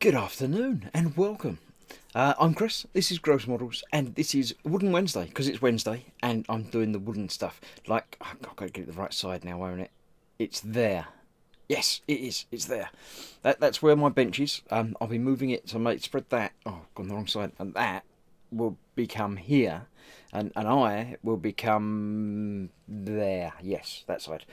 Good afternoon and welcome. I'm Chris, this is Gross Models, and this is Wooden Wednesday, because it's Wednesday and I'm doing the wooden stuff. Like, I've got to get it the right side now, won't it? It's there. Yes, it is. It's there. That's where my bench is. I'll be moving it to make spread that. Oh, I've gone the wrong side. And that will become here, and I will become there. Yes, that side.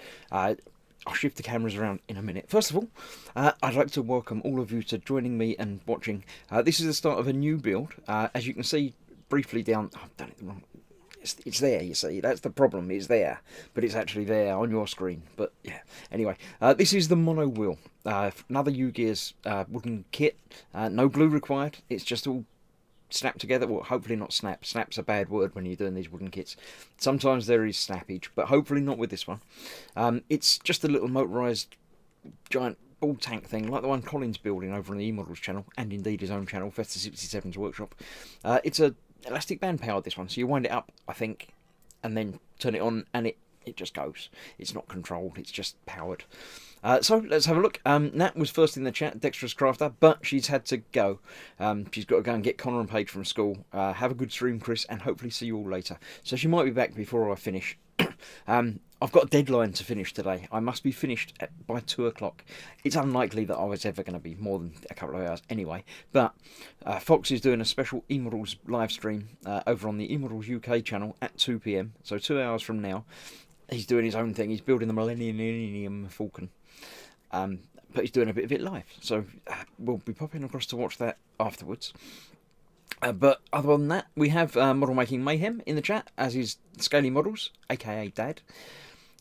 I'll shift the cameras around in a minute. First of all, I'd like to welcome all of you to joining me and watching. This is the start of a new build. As you can see briefly down... Oh, I've done it wrong. It's there, you see. That's the problem. It's there. But it's actually there on your screen. But, yeah. Anyway, this is the Monowheel. Another Ugears wooden kit. No glue required. It's just all snap together. Well, hopefully not snap. Snap's a bad word when you're doing these wooden kits. Sometimes there is snappage, but hopefully not with this one. It's just a little motorised giant ball tank thing, like the one Colin's building over on the E-Models channel, and indeed his own channel, Festa67's Workshop. It's a elastic band powered, this one, so you wind it up, I think, and then turn it on, and it just goes. It's not controlled, it's just powered. So let's have a look. Nat was first in the chat, Dexterous Crafter, but she's had to go. She's got to go and get Connor and Paige from school. Have a good stream, Chris, and hopefully see you all later. So she might be back before I finish. I've got a deadline to finish today. I must be finished by 2 o'clock. It's unlikely that I was ever going to be more than a couple of hours anyway. But Fox is doing a special E-Models live stream over on the E-Models UK channel at 2 PM. So 2 hours from now, he's doing his own thing. He's building the Millennium Falcon. But he's doing a bit of it live. So we'll be popping across to watch that afterwards. But other than that, we have Model Making Mayhem in the chat, as is Scaly Models, aka Dad.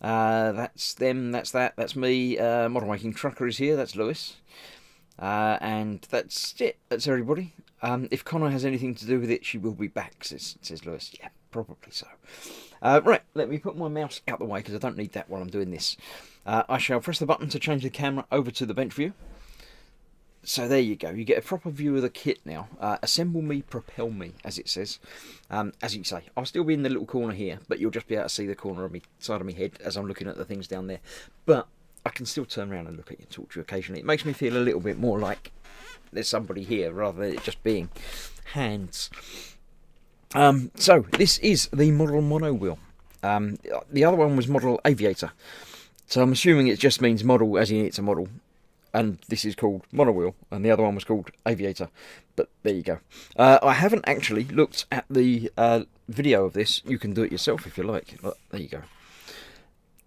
That's them, that's that, that's me. Model Making Trucker is here, that's Lewis. And that's it, that's everybody. If Connor has anything to do with it, she will be back, says Lewis. Yeah, probably so. Right, let me put my mouse out the way, because I don't need that while I'm doing this. I shall press the button to change the camera over to the bench view. So there you go, you get a proper view of the kit now. Assemble me, propel me, as it says. As you say, I'll still be in the little corner here, but you'll just be able to see the corner of me, side of my head as I'm looking at the things down there. But I can still turn around and look at you and talk to you occasionally. It makes me feel a little bit more like there's somebody here, rather than it just being hands. So this is the Model Monowheel. The other one was Model Aviator. So I'm assuming it just means model as in it's a model. And this is called Monowheel, and the other one was called Aviator. But there you go. I haven't actually looked at the video of this. You can do it yourself if you like. Look, there you go.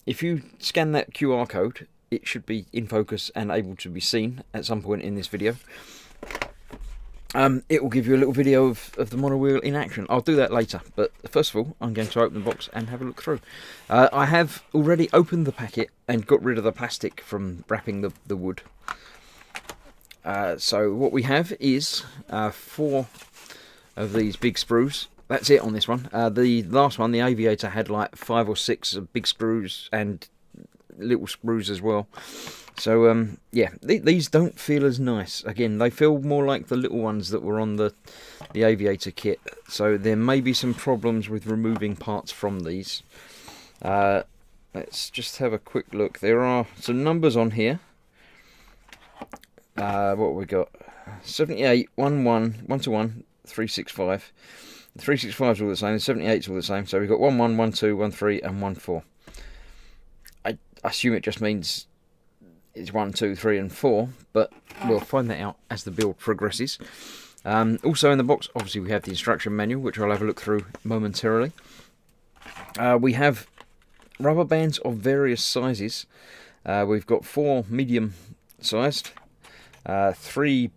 If you scan that QR code, it should be in focus and able to be seen at some point in this video. It will give you a little video of the Monowheel in action. I'll do that later, but first of all, I'm going to open the box and have a look through. I have already opened the packet and got rid of the plastic from wrapping the wood. So what we have is 4 of these big sprues. That's it on this one. The last one, the Aviator, had like 5 or 6 big screws and little screws as well. So, yeah, these don't feel as nice. Again, they feel more like the little ones that were on the Aviator kit. So there may be some problems with removing parts from these. Let's just have a quick look. There are some numbers on here. What have we got? 78, 11, 121, 365. The 365 is all the same, the 78 is all the same. So we've got 11, 12, 13 and 14. I assume it just means it's 1, 2, 3 and 4, but we'll find that out as the build progresses. Also in the box, obviously, we have the instruction manual, which I'll have a look through momentarily. We have rubber bands of various sizes. We've got 4 medium sized, 3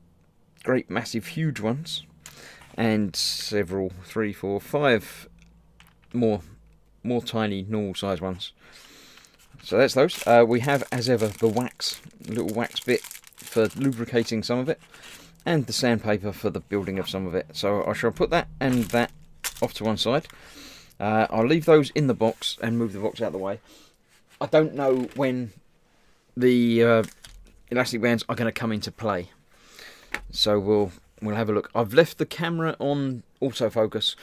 great massive huge ones, and several 3, 4, 5 more tiny normal size ones. So that's those. We have, as ever, the wax, little wax bit for lubricating some of it, and the sandpaper for the building of some of it. So I shall put that and that off to one side. I'll leave those in the box and move the box out of the way. I don't know when the elastic bands are going to come into play, so we'll have a look. I've left the camera on autofocus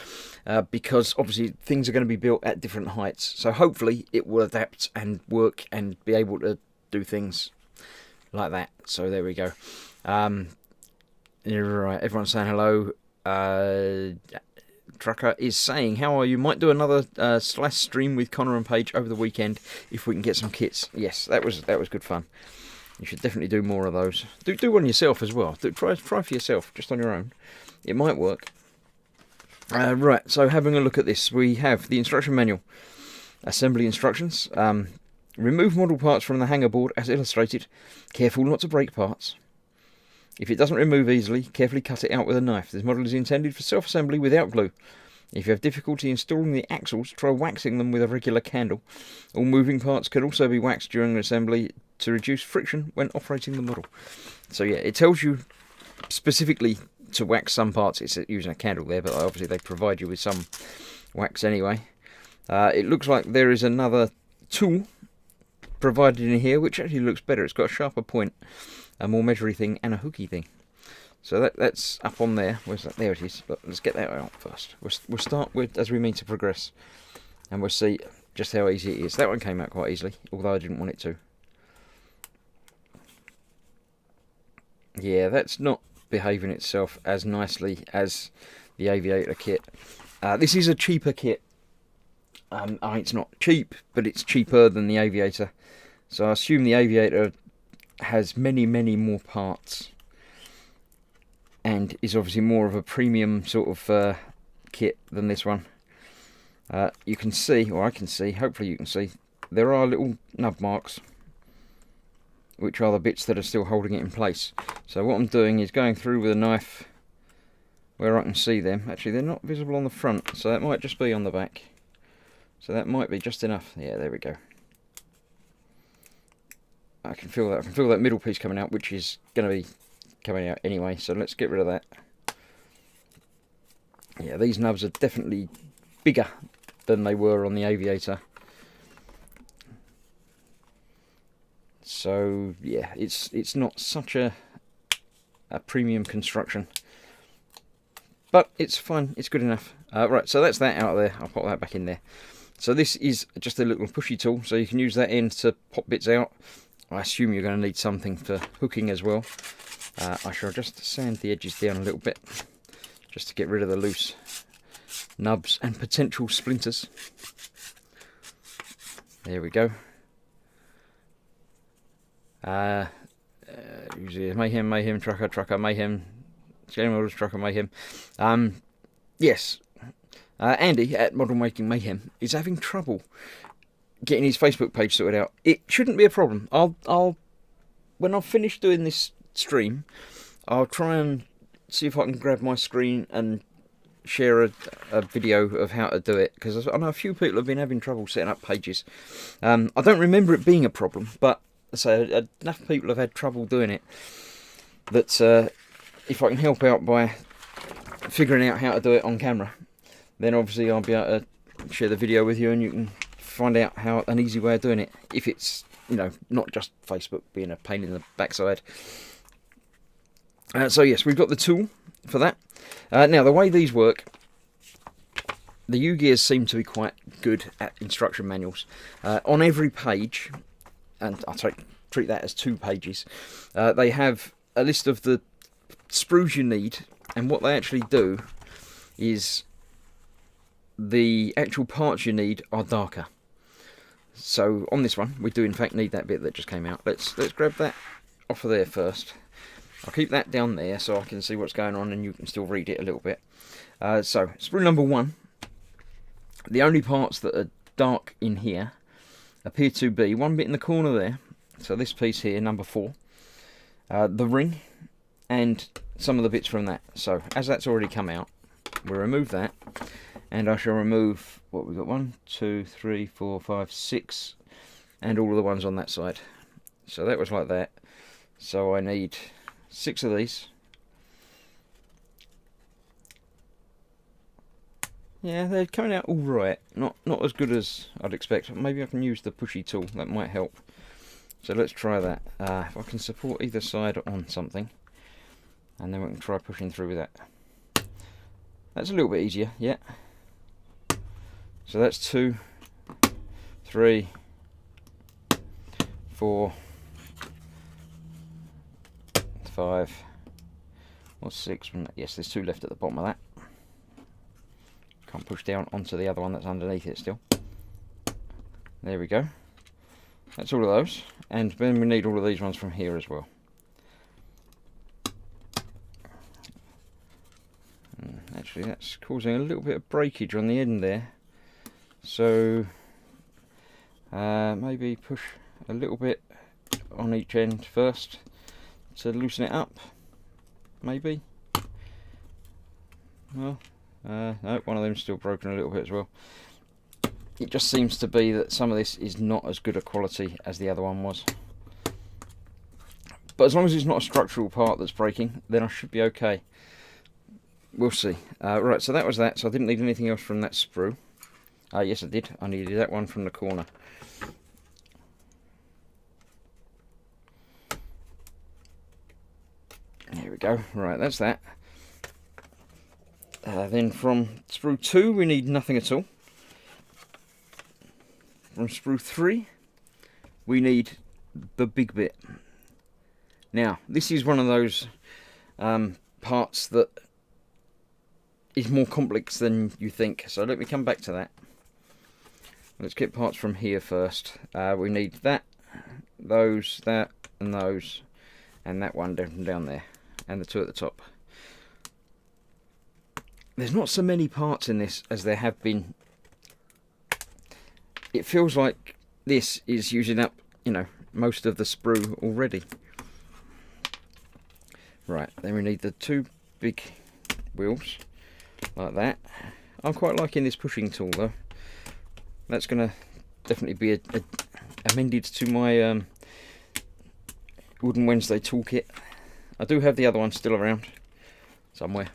because obviously things are going to be built at different heights, so hopefully it will adapt and work and be able to do things like that. So there we go. You're right. Everyone's saying hello. Trucker is saying, "How are you? Might do another slash stream with Connor and Paige over the weekend if we can get some kits." Yes, that was good fun. You should definitely do more of those. Do one yourself as well. Try for yourself, just on your own. It might work. Right. So having a look at this, we have the instruction manual, assembly instructions. Remove model parts from the hanger board as illustrated. Careful not to break parts. If it doesn't remove easily, carefully cut it out with a knife. This model is intended for self-assembly without glue. If you have difficulty installing the axles, try waxing them with a regular candle. All moving parts could also be waxed during assembly to reduce friction when operating the model. So yeah, it tells you specifically to wax some parts. It's using a candle there, but obviously they provide you with some wax anyway. It looks like there is another tool provided in here, which actually looks better. It's got a sharper point, a more measury thing, and a hooky thing. So that's up on there. Where's that? There it is. But let's get that out first. We'll start with as we mean to progress, and we'll see just how easy it is. That one came out quite easily, although I didn't want it to. Yeah, that's not behaving itself as nicely as the Aviator kit. This is a cheaper kit. It's not cheap, but it's cheaper than the Aviator. So I assume the Aviator has many more parts and is obviously more of a premium sort of kit than this one. You can see, or I can see, hopefully you can see, there are little nub marks, which are the bits that are still holding it in place. So what I'm doing is going through with a knife where I can see them. Actually, they're not visible on the front, so that might just be on the back. So that might be just enough. Yeah, there we go. I can feel that. I can feel that middle piece coming out, which is going to be coming out anyway. So let's get rid of that. Yeah, these nubs are definitely bigger than they were on the Aviator. So yeah, it's not such a premium construction, but it's fine. It's good enough. Right, so that's that out of there. I'll pop that back in there. So this is just a little pushy tool, so you can use that end to pop bits out. I assume you're going to need something for hooking as well. I shall just sand the edges down a little bit, just to get rid of the loose nubs and potential splinters. There we go. Usually mayhem, trucker, mayhem, Game Models, trucker, mayhem. Yes. Andy at Model Making Mayhem is having trouble getting his Facebook page sorted out. It shouldn't be a problem. I'll when I've finished doing this stream, I'll try and see if I can grab my screen and share a video of how to do it, because I know a few people have been having trouble setting up pages. I don't remember it being a problem, but so enough people have had trouble doing it that if I can help out by figuring out how to do it on camera, then obviously I'll be able to share the video with you and you can find out how an easy way of doing it, if it's, you know, not just Facebook being a pain in the backside. So yes, we've got the tool for that. Now the way these work, the Ugears seem to be quite good at instruction manuals. On every page, and I'll treat that as 2 pages, they have a list of the sprues you need, and what they actually do is the actual parts you need are darker. So on this one, we do in fact need that bit that just came out. Let's grab that off of there first. I'll keep that down there so I can see what's going on and you can still read it a little bit. So sprue number 1, the only parts that are dark in here appear to be one bit in the corner there. So this piece here, number 4, the ring, and some of the bits from that. So as that's already come out, we'll remove that, and I shall remove what we've got, 1, 2, 3, 4, 5, 6, and all of the ones on that side. So that was like that. So I need 6 of these. Yeah, they're coming out all right. Not as good as I'd expect. Maybe I can use the pushy tool. That might help. So let's try that. If I can support either side on something, and then we can try pushing through with that. That's a little bit easier, yeah. So that's 2, 3, 4, 5, Or 6. Yes, there's 2 left at the bottom of that. Can't push down onto the other one that's underneath it still. There we go. That's all of those. And then we need all of these ones from here as well. Actually, that's causing a little bit of breakage on the end there. So maybe push a little bit on each end first to loosen it up. Maybe. Well, no, one of them's still broken a little bit as well. It just seems to be that some of this is not as good a quality as the other one was. But as long as it's not a structural part that's breaking, then I should be okay. We'll see. Right, so that was that. So I didn't need anything else from that sprue. Yes, I did. I needed that one from the corner. There we go. Right, that's that. Then from sprue 2, we need nothing at all. From sprue 3, we need the big bit. Now, this is one of those parts that is more complex than you think. So let me come back to that. Let's get parts from here first. We need that, those, that, and those, and that one down there, and the 2 at the top. There's not so many parts in this as there have been. It feels like this is using up, you know, most of the sprue already. Right, then we need the 2 big wheels, like that. I'm quite liking this pushing tool though. That's going to definitely be amended to my Wooden Wednesday toolkit. I do have the other one still around somewhere,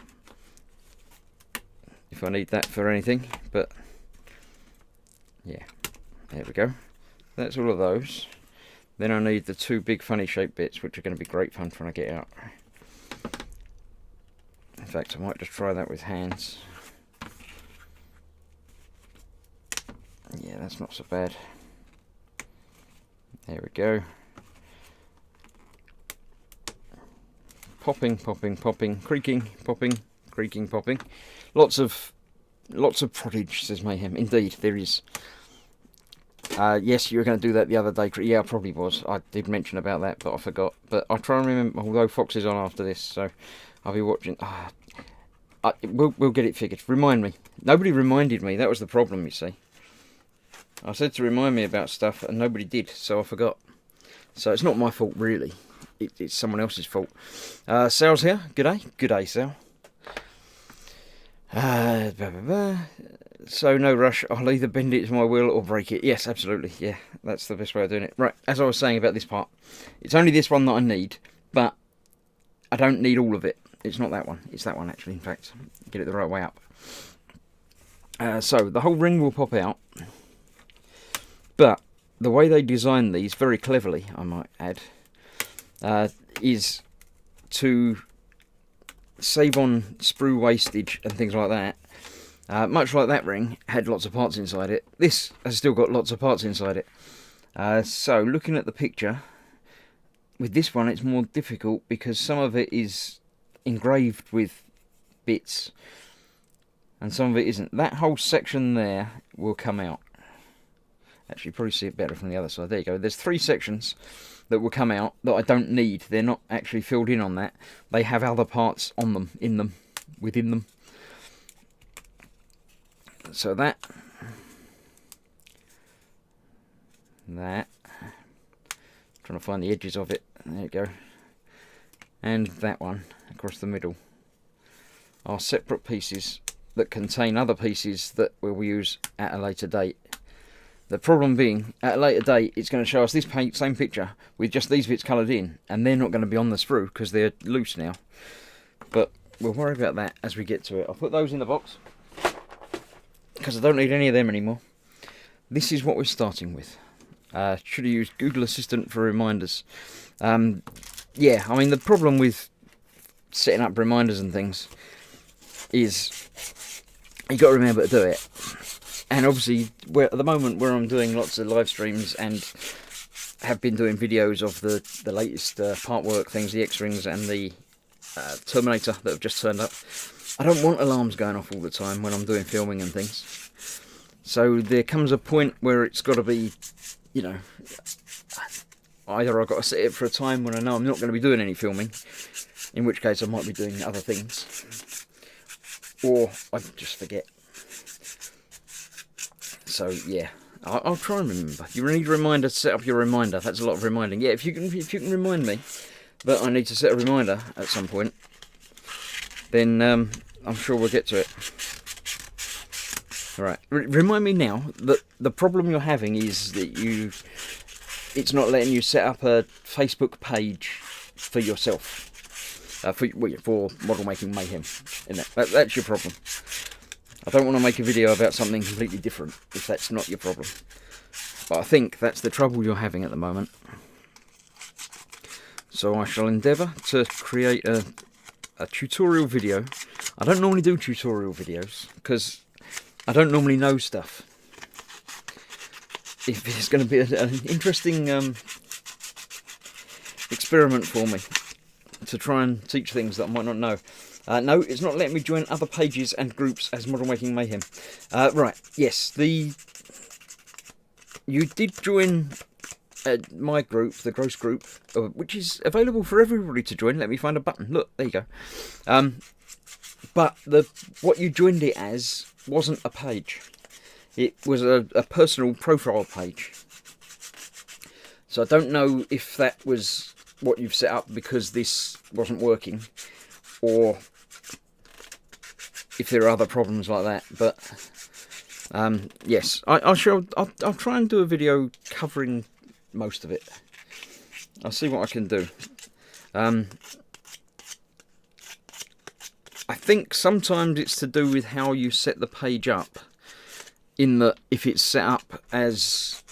if I need that for anything, but yeah, there we go. That's all of those. Then I need the 2 big funny shaped bits, which are going to be great fun when I get out. In fact, I might just try that with hands. Yeah, that's not so bad. There we go. Popping, popping, popping, creaking, popping, creaking, popping. Lots of proddage, says Mayhem. Indeed, there is. Yes, you were going to do that the other day. Yeah, I probably was. I did mention about that, but I forgot. But I'll try and remember, although Fox is on after this, so I'll be watching. We'll get it figured. Remind me. Nobody reminded me. That was the problem, you see. I said to remind me about stuff, and nobody did, so I forgot. So it's not my fault, really. It's someone else's fault. Sal's here. G'day. G'day, Sal. So no rush. I'll either bend it to my wheel or break it. Yes, absolutely. Yeah, that's the best way of doing it. Right, as I was saying about this part, it's only this one that I need, but I don't need all of it. It's not that one. It's that one, actually, in fact. Get it the right way up. So the whole ring will pop out, but the way they design these, very cleverly, I might add, is to save on sprue wastage and things like that. Much like that ring had lots of parts inside it, this has still got lots of parts inside it. So looking at the picture, with this one it's more difficult because some of it is engraved with bits and some of it isn't. That whole section there will come out. Actually, probably see it better from the other side. There you go. There's 3 sections that will come out that I don't need. They're not actually filled in on that. They have other parts on them, in them, within them. So that. Trying to find the edges of it. There you go. And that one across the middle are separate pieces that contain other pieces that we'll use at a later date. The problem being, at a later date, it's going to show us this same picture with just these bits coloured in, and they're not going to be on the sprue because they're loose now. But we'll worry about that as we get to it. I'll put those in the box because I don't need any of them anymore. This is what we're starting with. Should have used Google Assistant for reminders. Yeah, I mean, the problem with setting up reminders and things is you've got to remember to do it. And obviously, at the moment where I'm doing lots of live streams and have been doing videos of the latest part work things, the X-rings and the Terminator that have just turned up. I don't want alarms going off all the time when I'm doing filming and things. So there comes a point where it's got to be, you know, either I've got to set it for a time when I know I'm not going to be doing any filming, in which case I might be doing other things, or I just forget. So yeah, I'll try and remember. You need a reminder to set up your reminder. That's a lot of reminding. Yeah, if you can remind me that I need to set a reminder at some point, then I'm sure we'll get to it. Right, remind me now that the problem you're having is that it's not letting you set up a Facebook page for yourself, for Model Making Mayhem, isn't it? That's your problem. I don't want to make a video about something completely different if that's not your problem. But I think that's the trouble you're having at the moment. So I shall endeavour to create a tutorial video. I don't normally do tutorial videos because I don't normally know stuff. If it's going to be an interesting experiment for me to try and teach things that I might not know. No, it's not letting me join other pages and groups as Model Making Mayhem. Right, yes, you did join my group, the Gross group, which is available for everybody to join. Let me find a button. Look, there you go. But what you joined it as wasn't a page. It was a personal profile page. So I don't know if that was what you've set up because this wasn't working, or if there are other problems like that. But yes, I'll try and do a video covering most of it. I'll see what I can do. I think sometimes it's to do with how you set the page up, in that if it's set up as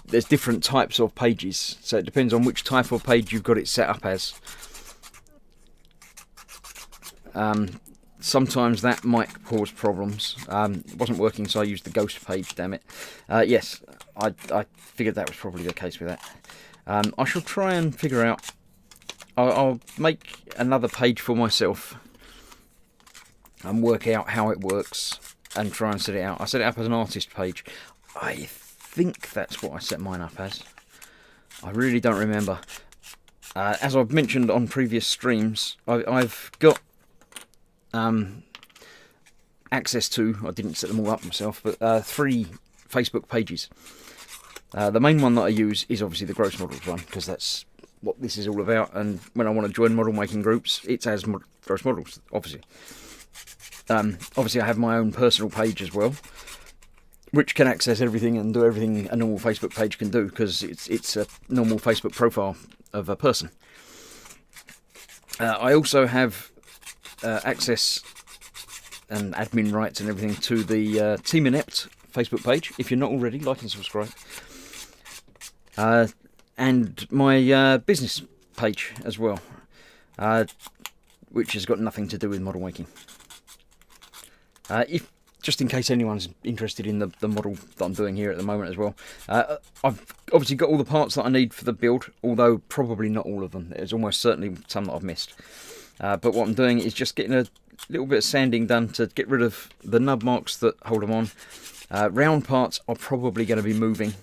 there's different types of pages, so it depends on which type of page you've got it set up as. Sometimes that might cause problems. It wasn't working, so I used the ghost page, damn it. Yes, I figured that was probably the case with that. I shall try and figure out. I'll make another page for myself and work out how it works and try and set it out. I set it up as an artist page. I think that's what I set mine up as. I really don't remember. As I've mentioned on previous streams, I've got access to, I didn't set them all up myself, but 3 Facebook pages. The main one that I use is obviously the Gross Models one, because that's what this is all about, and when I want to join model making groups, it's as Gross Models, obviously. Obviously I have my own personal page as well, which can access everything and do everything a normal Facebook page can do, because it's a normal Facebook profile of a person. I also have access and admin rights and everything to the Team Inept Facebook page. If you're not already, like and subscribe. And my business page as well, which has got nothing to do with model making. Just in case anyone's interested in the model that I'm doing here at the moment as well. I've obviously got all the parts that I need for the build, although probably not all of them. There's almost certainly some that I've missed. But what I'm doing is just getting a little bit of sanding done to get rid of the nub marks that hold them on. Round parts are probably going to be moving,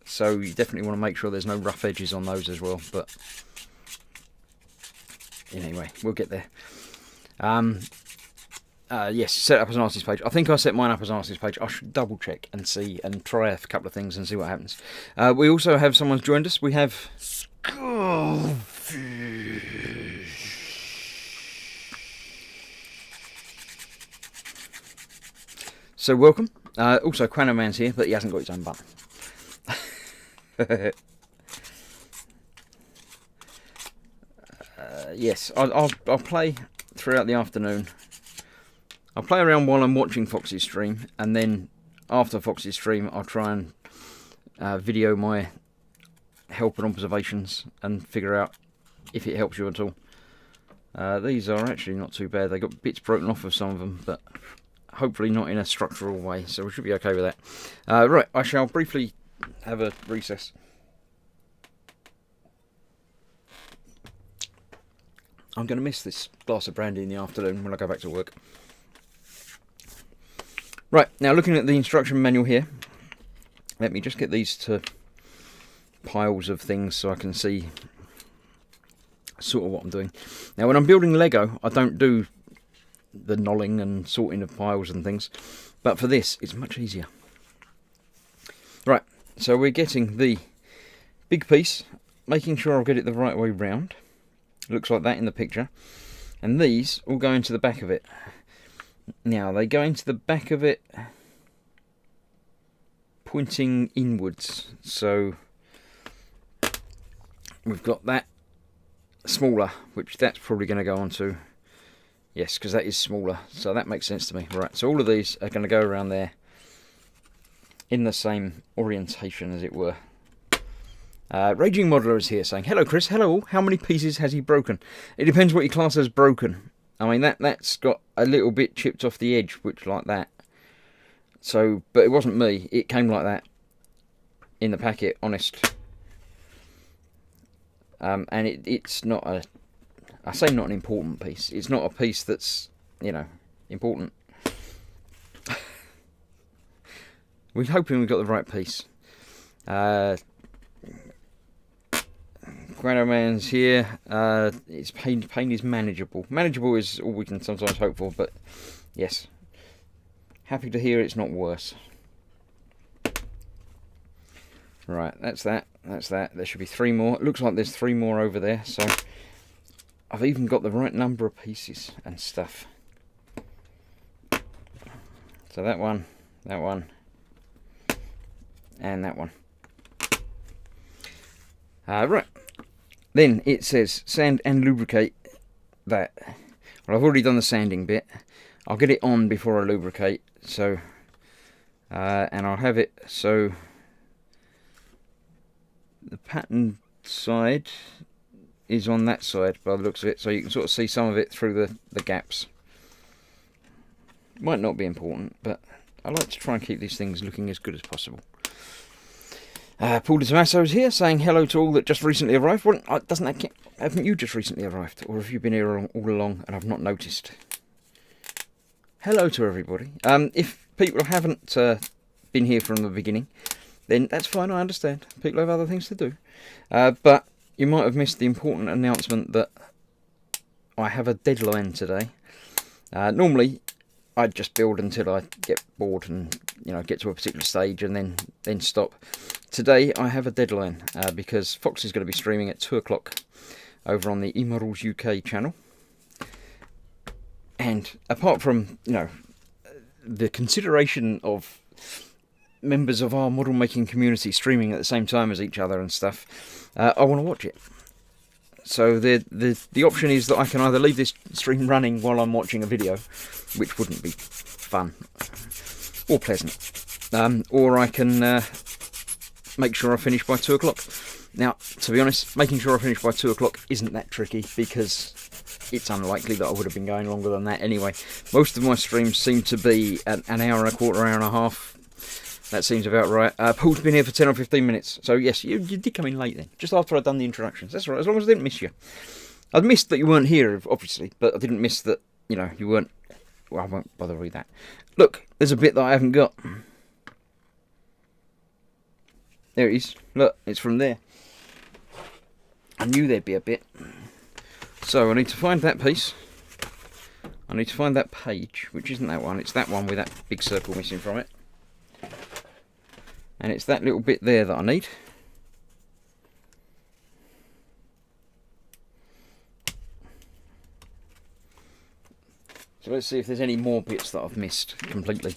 so you definitely want to make sure there's no rough edges on those as well. But anyway, we'll get there. Yes, set up as an artist page. I think I set mine up as an artist page. I should double check and see and try a couple of things and see what happens. We also have someone's joined us. We have so welcome. Also, Quanoman's here, but he hasn't got his own button. Yes, I'll play throughout the afternoon. I'll play around while I'm watching Fox's stream, and then after Fox's stream I'll try and video my help and observations and figure out if it helps you at all. These are actually not too bad. They got bits broken off of some of them, but hopefully not in a structural way, so we should be okay with that. Right, I shall briefly have a recess. I'm going to miss this glass of brandy in the afternoon when I go back to work. Right, now looking at the instruction manual here, let me just get these to piles of things so I can see sort of what I'm doing. Now when I'm building Lego, I don't do the knolling and sorting of piles and things, but for this it's much easier. Right, so we're getting the big piece, making sure I'll get it the right way round. Looks like that in the picture. And these all go into the back of it. Now they go into the back of it pointing inwards, so we've got that smaller, which that's probably going to go onto, yes, because that is smaller, so that makes sense to me. Right, so all of these are going to go around there in the same orientation, as it were. Raging Modeler is here saying, hello Chris, hello all, how many pieces has he broken? It depends what your class has broken. I mean, that's got a little bit chipped off the edge, which like that. So, but it wasn't me, it came like that in the packet, honest. And it's not a, I say not an important piece, it's not a piece that's, you know, important. We're hoping we've got the right piece. Grano Man's here. It's pain is manageable. Manageable is all we can sometimes hope for, but yes. Happy to hear it's not worse. Right, that's that. That's that. There should be 3 more. It looks like there's 3 more over there, so I've even got the right number of pieces and stuff. So that one, and that one. Right. Then it says sand and lubricate that. Well, I've already done the sanding bit. I'll get it on before I lubricate. So, and I'll have it so the pattern side is on that side by the looks of it, so you can sort of see some of it through the gaps. Might not be important, but I like to try and keep these things looking as good as possible. Paul de Tomaso is here saying hello to all that just recently arrived. Well, doesn't that count? Haven't you just recently arrived, or have you been here all along and I've not noticed? Hello to everybody. If people haven't been here from the beginning, then that's fine, I understand. People have other things to do. But you might have missed the important announcement that I have a deadline today. Normally, I'd just build until I get bored and, you know, get to a particular stage and then stop. Today, I have a deadline because Fox is going to be streaming at 2 o'clock over on the eModels UK channel. And apart from, you know, the consideration of members of our model making community streaming at the same time as each other and stuff, I want to watch it. So the option is that I can either leave this stream running while I'm watching a video, which wouldn't be fun or pleasant, or I can make sure I finish by 2 o'clock. Now, to be honest, making sure I finish by 2 o'clock isn't that tricky because it's unlikely that I would have been going longer than that anyway. Most of my streams seem to be an hour and a quarter, hour and a half. That seems about right. Paul's been here for 10 or 15 minutes. So yes, you did come in late then. Just after I'd done the introductions. That's all right, as long as I didn't miss you. I'd missed that you weren't here, obviously. But I didn't miss that, you know, you weren't... Well, I won't bother with that. Look, there's a bit that I haven't got. There it is. Look, it's from there. I knew there'd be a bit. So I need to find that piece. I need to find that page, which isn't that one. It's that one with that big circle missing from it. And it's that little bit there that I need. So let's see if there's any more bits that I've missed completely.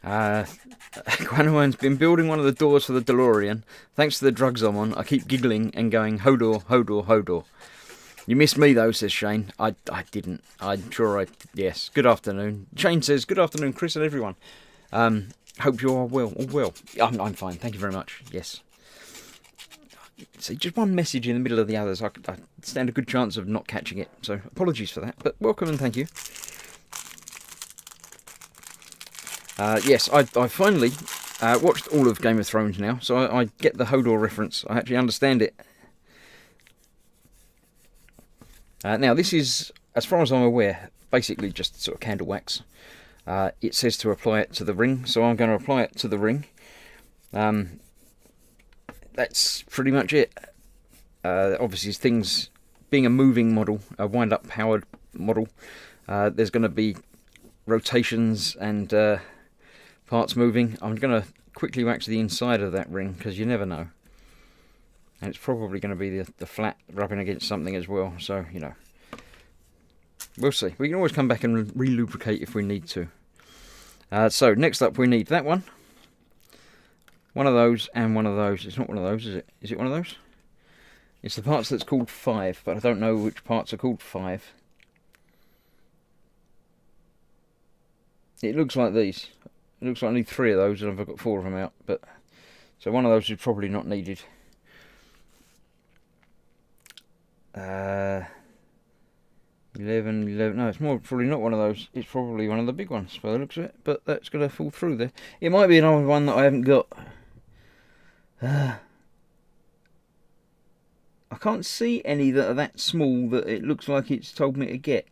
Guanoan's been building one of the doors for the DeLorean. Thanks to the drugs I'm on, I keep giggling and going, Hodor, Hodor, Hodor. You missed me though, says Shane. I didn't. I'm sure I... Yes. Good afternoon. Shane says, good afternoon, Chris and everyone. Hope you are well. All well. I'm fine. Thank you very much. Yes. See, just one message in the middle of the others. I stand a good chance of not catching it. So apologies for that. But welcome and thank you. Yes, I finally watched all of Game of Thrones now. So I get the Hodor reference. I actually understand it. Now this is, as far as I'm aware, basically just sort of candle wax. It says to apply it to the ring, so I'm going to apply it to the ring. That's pretty much it. Obviously, things being a moving model, a wind-up powered model, there's going to be rotations and parts moving. I'm going to quickly wax the inside of that ring because you never know. And it's probably going to be the flat rubbing against something as well, so you know. We'll see. We can always come back and re-lubricate if we need to. So next up we need that one. One of those and one of those. It's not one of those, is it? Is it one of those? It's the parts that's called 5, but I don't know which parts are called 5. It looks like these. It looks like I need 3 of those, and I've got 4 of them out. But so one of those is probably not needed. 11. No, it's probably not one of those. It's probably one of the big ones by the looks of it. But that's going to fall through there. It might be another one that I haven't got. I can't see any that are that small that it looks like it's told me to get.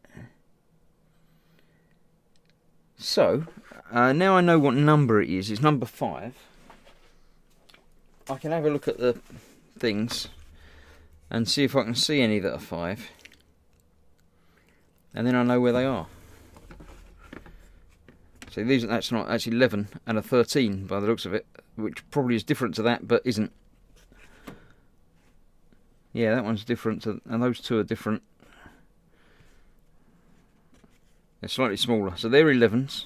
So, now I know what number it is. It's number 5. I can have a look at the things and see if I can see any that are 5. And then I know where they are. So that's 11 and a 13 by the looks of it, which probably is different to that, but isn't. Yeah, that one's different, and those two are different. They're slightly smaller, so they're 11s.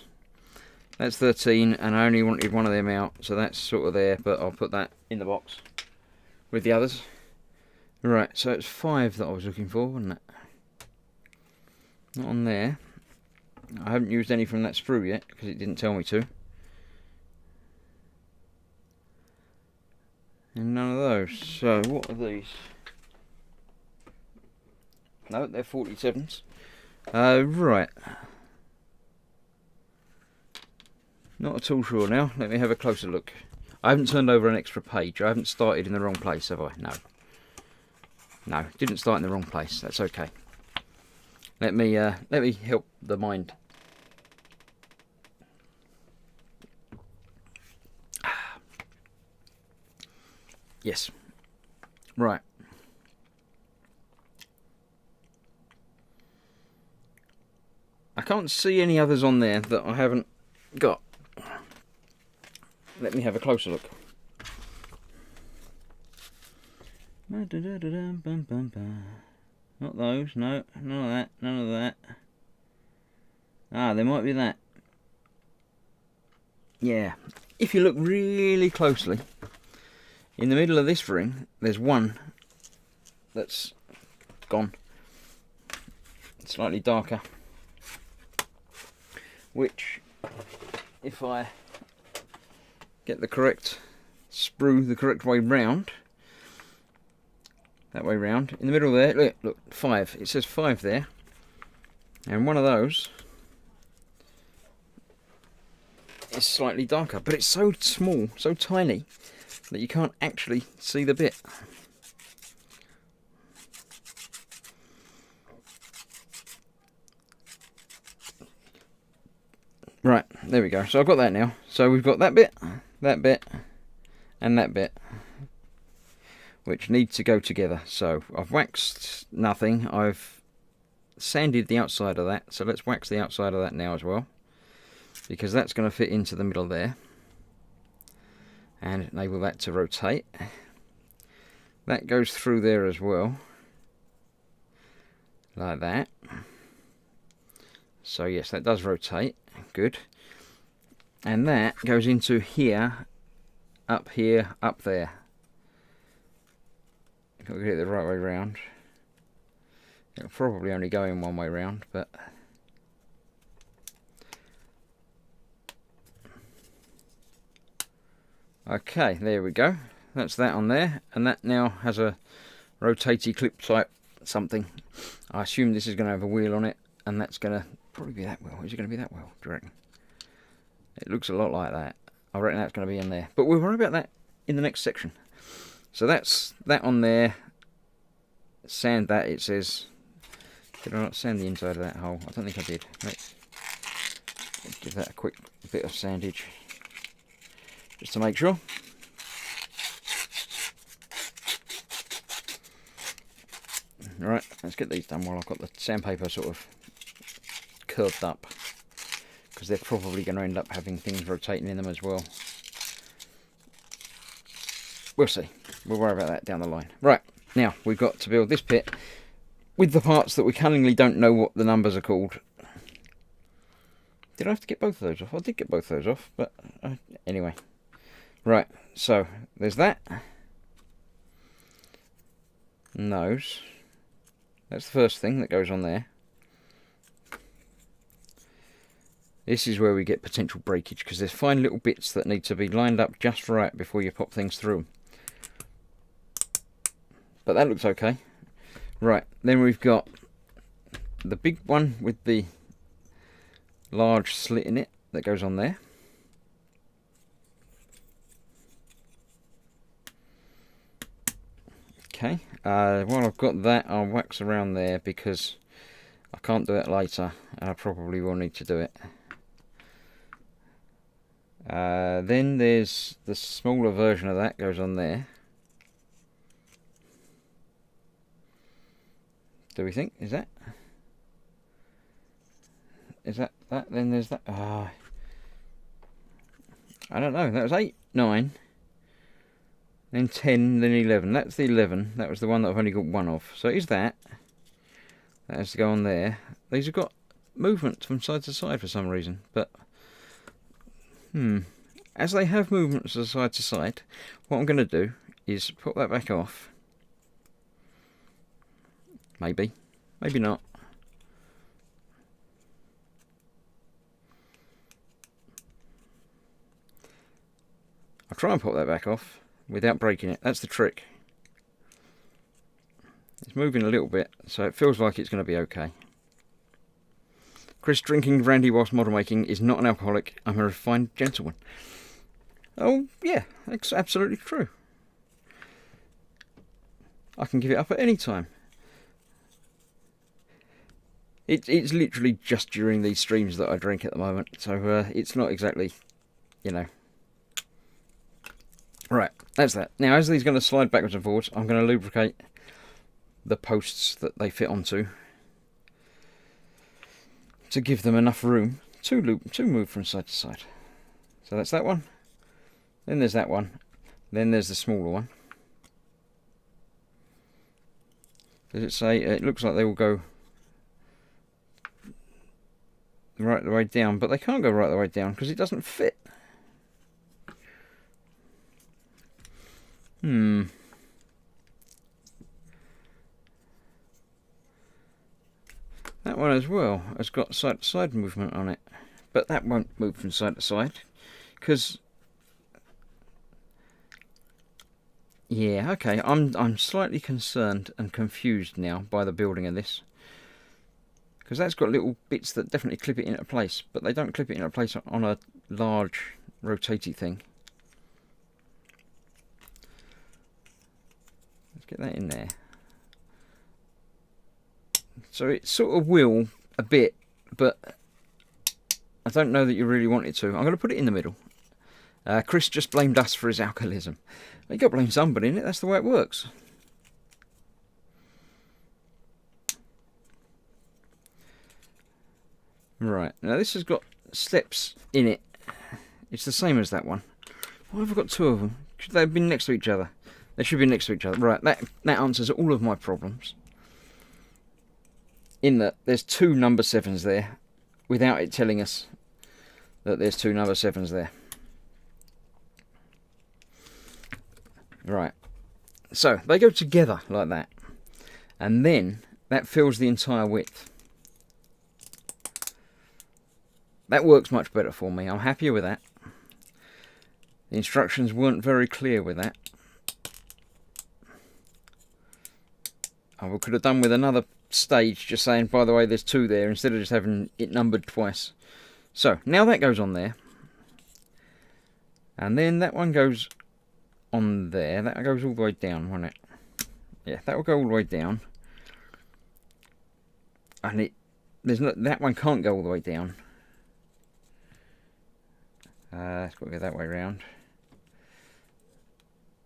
That's 13, and I only wanted one of them out, so that's sort of there, but I'll put that in the box with the others. Right, so it's 5 that I was looking for, wasn't it? Not on there. I haven't used any from that sprue yet, because it didn't tell me to. And none of those. So, what are these? No, they're 47s. Right. Not at all sure now. Let me have a closer look. I haven't turned over an extra page. I haven't started in the wrong place, have I? No. No, didn't start in the wrong place. That's okay. Let me help the mind. Yes. Right. I can't see any others on there that I haven't got. Let me have a closer look. Not those, no, none of that, none of that. Ah, there might be that. Yeah, if you look really closely, in the middle of this ring, there's one that's gone. It's slightly darker. Which, if I get the correct sprue the correct way round, that way round, in the middle there, look, 5. It says 5 there. And one of those is slightly darker, but it's so small, so tiny, that you can't actually see the bit. Right, there we go. So I've got that now. So we've got that bit, and that bit, which need to go together. So I've waxed nothing. I've sanded the outside of that. So let's wax the outside of that now as well, because that's going to fit into the middle there and enable that to rotate. That goes through there as well, like that. So yes, that does rotate. Good. And that goes into here, up there. I've got to get it the right way round. It'll probably only go in one way round, but okay, there we go. That's that on there, and that now has a rotatey clip type something. I assume this is going to have a wheel on it, and that's going to probably be that well. Is it going to be that well, do you reckon? It looks a lot like that. I reckon that's going to be in there. But we'll worry about that in the next section. So that's that on there. Sand that, it says. Did I not sand the inside of that hole? I don't think I did. Let's give that a quick bit of sandage, just to make sure. Right, let's get these done while I've got the sandpaper sort of curved up, because they're probably going to end up having things rotating in them as well. We'll see. We'll worry about that down the line. Right, now we've got to build this pit with the parts that we cunningly don't know what the numbers are called. Did I have to get both of those off? I did get both of those off, but anyway. Right, so there's that. And those. That's the first thing that goes on there. This is where we get potential breakage, because there's fine little bits that need to be lined up just right before you pop things through them. But that looks okay. Right, then we've got the big one with the large slit in it that goes on there. Okay, while I've got that, I'll wax around there because I can't do it later, and I probably will need to do it. Then there's the smaller version of that goes on there. Do we think? Is that? Then there's that. I don't know. That was 8, 9, then 10, then 11. That's the 11. That was the one that I've only got one of. So is that. That has to go on there. These have got movement from side to side for some reason. But, as they have movements from side to side, what I'm going to do is put that back off. Maybe. Maybe not. I'll try and pop that back off without breaking it. That's the trick. It's moving a little bit, so it feels like it's going to be okay. Chris drinking brandy whilst model making is not an alcoholic. I'm a refined gentleman. Oh, yeah, that's absolutely true. I can give it up at any time. It's literally just during these streams that I drink at the moment, so it's not exactly, you know. Right, that's that. Now, as these are going to slide backwards and forwards, I'm going to lubricate the posts that they fit onto to give them enough room to move from side to side. So that's that one. Then there's that one. Then there's the smaller one. Does it say? It looks like they will go right the way down, but they can't go right the way down because it doesn't fit. That one as well has got side to side movement on it, but that won't move from side to side because, yeah, okay, I'm slightly concerned and confused now by the building of this, because that's got little bits that definitely clip it into place, but they don't clip it into place on a large rotatey thing. Let's get that in there. So it sort of will a bit, but I don't know that you really want it to. I'm going to put it in the middle. Chris just blamed us for his alcoholism. You got to blame somebody, innit? That's the way it works. Right, now this has got steps in it. It's the same as that one. Why have I got two of them? Should they have been next to each other? They should be next to each other. Right, that answers all of my problems. In that there's two number 7s there, without it telling us that there's two number 7s there. Right, so they go together like that, and then that fills the entire width. That works much better for me. I'm happier with that. The instructions weren't very clear with that. I could have done with another stage just saying, by the way, there's two there, instead of just having it numbered twice. So now that goes on there, and then that one goes on there. That goes all the way down, won't it? Yeah, that will go all the way down. and there's not, that one can't go all the way down. It's got to go that way round.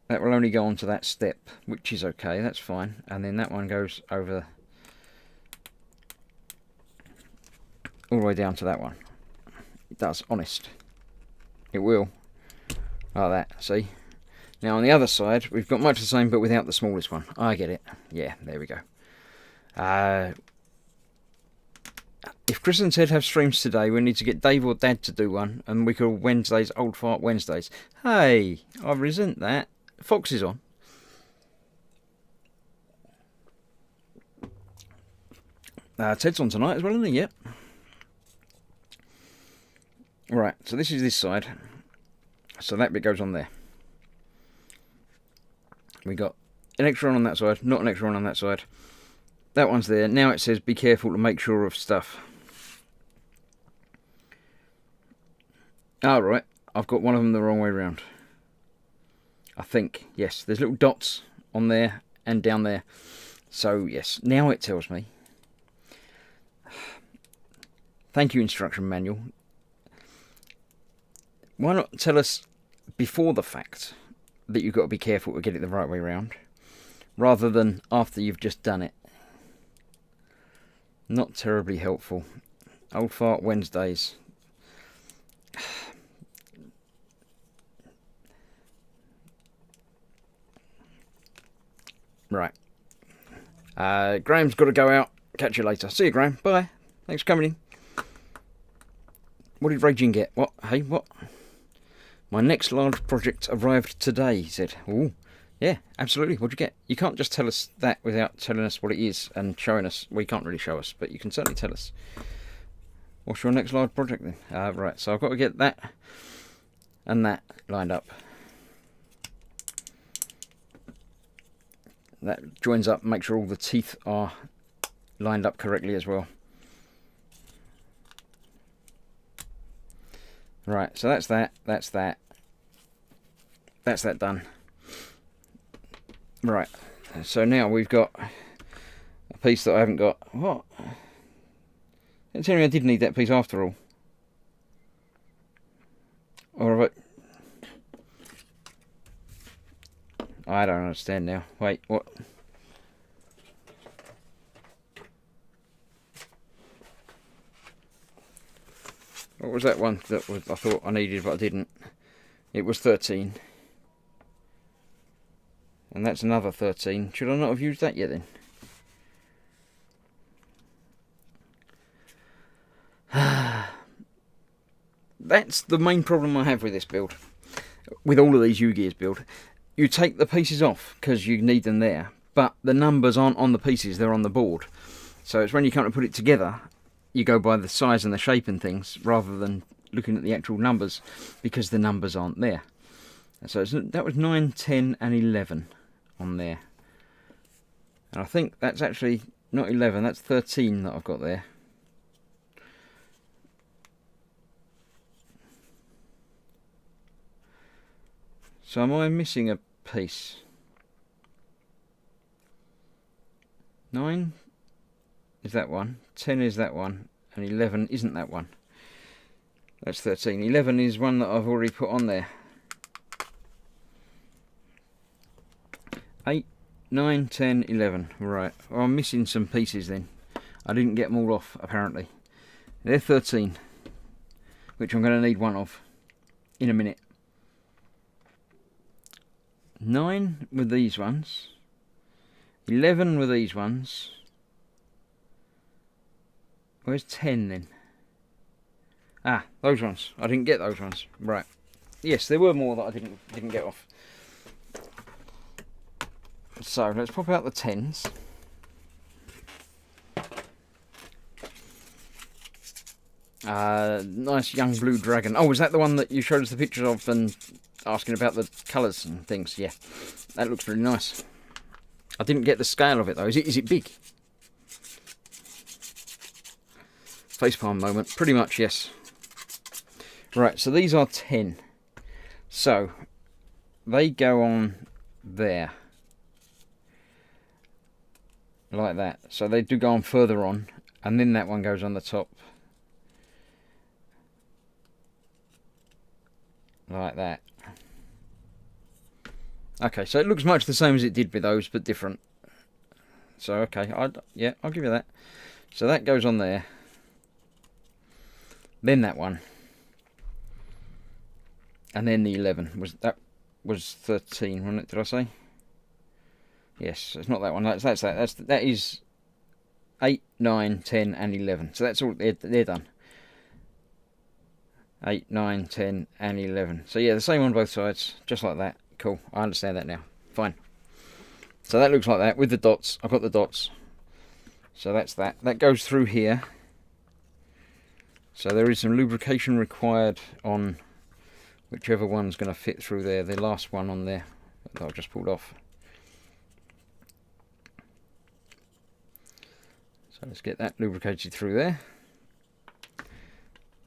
That will only go onto that step, which is okay, that's fine. And then that one goes over all the way down to that one. It does, honest. It will. Like that, see? Now on the other side, we've got much the same, but without the smallest one. I get it. Yeah, there we go. If Chris and Ted have streams today, we need to get Dave or Dad to do one, and we call Wednesdays Old Fart Wednesdays. Hey, I resent that. Fox is on. Ted's on tonight as well, isn't he? Yep. Right, so this is this side. So that bit goes on there. We got an extra one on that side, not an extra one on that side. That one's there. Now it says be careful to make sure of stuff. Alright, I've got one of them the wrong way round. I think, yes, there's little dots on there and down there. So, yes, now it tells me. Thank you, instruction manual. Why not tell us before the fact that you've got to be careful to get it the right way round, rather than after you've just done it? Not terribly helpful. Old Fart Wednesdays. Right. Graham's got to go out. Catch you later. See you, Graham. Bye. Thanks for coming in. What did Raging get? What? Hey, what? My next large project arrived today, he said. Ooh, yeah, absolutely. What'd you get? You can't just tell us that without telling us what it is and showing us. Well, you can't really show us, but you can certainly tell us. What's your next large project then? Right, so I've got to get that and that lined up. That joins up, make sure all the teeth are lined up correctly as well. Right, so that's that, that's that. That's that done. Right, so now we've got a piece that I haven't got. What? Don't tell me I did need that piece after all. Alright. I don't understand now. Wait, what? What was that one that I thought I needed but I didn't? It was 13. And that's another 13. Should I not have used that yet then? That's the main problem I have with this build. With all of these Ugears build. You take the pieces off because you need them there, but the numbers aren't on the pieces, they're on the board. So it's when you come to put it together, you go by the size and the shape and things rather than looking at the actual numbers because the numbers aren't there. So that was 9, 10 and 11 on there. And I think that's actually not 11, that's 13 that I've got there. So am I missing a piece? 9 is that one, 10 is that one, and 11 isn't that one. That's 13. 11 is one that I've already put on there. 8, 9, 10, 11. Right, well, I'm missing some pieces then. I didn't get them all off, apparently. They're 13, which I'm going to need one of in a minute. 9 with these ones. 11 with these ones. Where's 10 then? Ah, those ones. I didn't get those ones. Right. Yes, there were more that I didn't get off. So let's pop out the 10s. Nice young blue dragon. Oh, was that the one that you showed us the pictures of and asking about the colours and things? Yeah, that looks really nice. I didn't get the scale of it though. Is it big? Facepalm moment. Pretty much, yes. Right, so these are 10. So they go on there. Like that. So they do go on further on. and then that one goes on the top like that. Okay, so it looks much the same as it did with those, but different. So okay, yeah, I'll give you that. So that goes on there. Then that one, and then the 11 was 13, wasn't it? Did I say? Yes, it's not that one. That is 8, 9, 10, and 11. So that's all. They're done. 8, 9, 10, and 11. So yeah, the same on both sides, just like that. Cool. I understand that now. Fine. So that looks like that with the dots. I've got the dots. So that's that. That goes through here. So there is some lubrication required on whichever one's going to fit through there. The last one on there that I've just pulled off. So let's get that lubricated through there.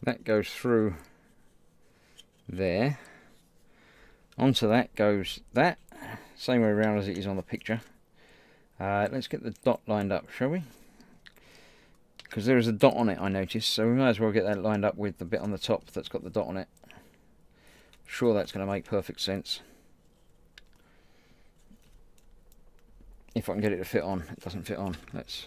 That goes through there. Onto that goes that. Same way around as it is on the picture. Let's get the dot lined up, shall we? Because there is a dot on it, I noticed, so we might as well get that lined up with the bit on the top that's got the dot on it. Sure, that's going to make perfect sense. If I can get it to fit on. It doesn't fit on. Let's...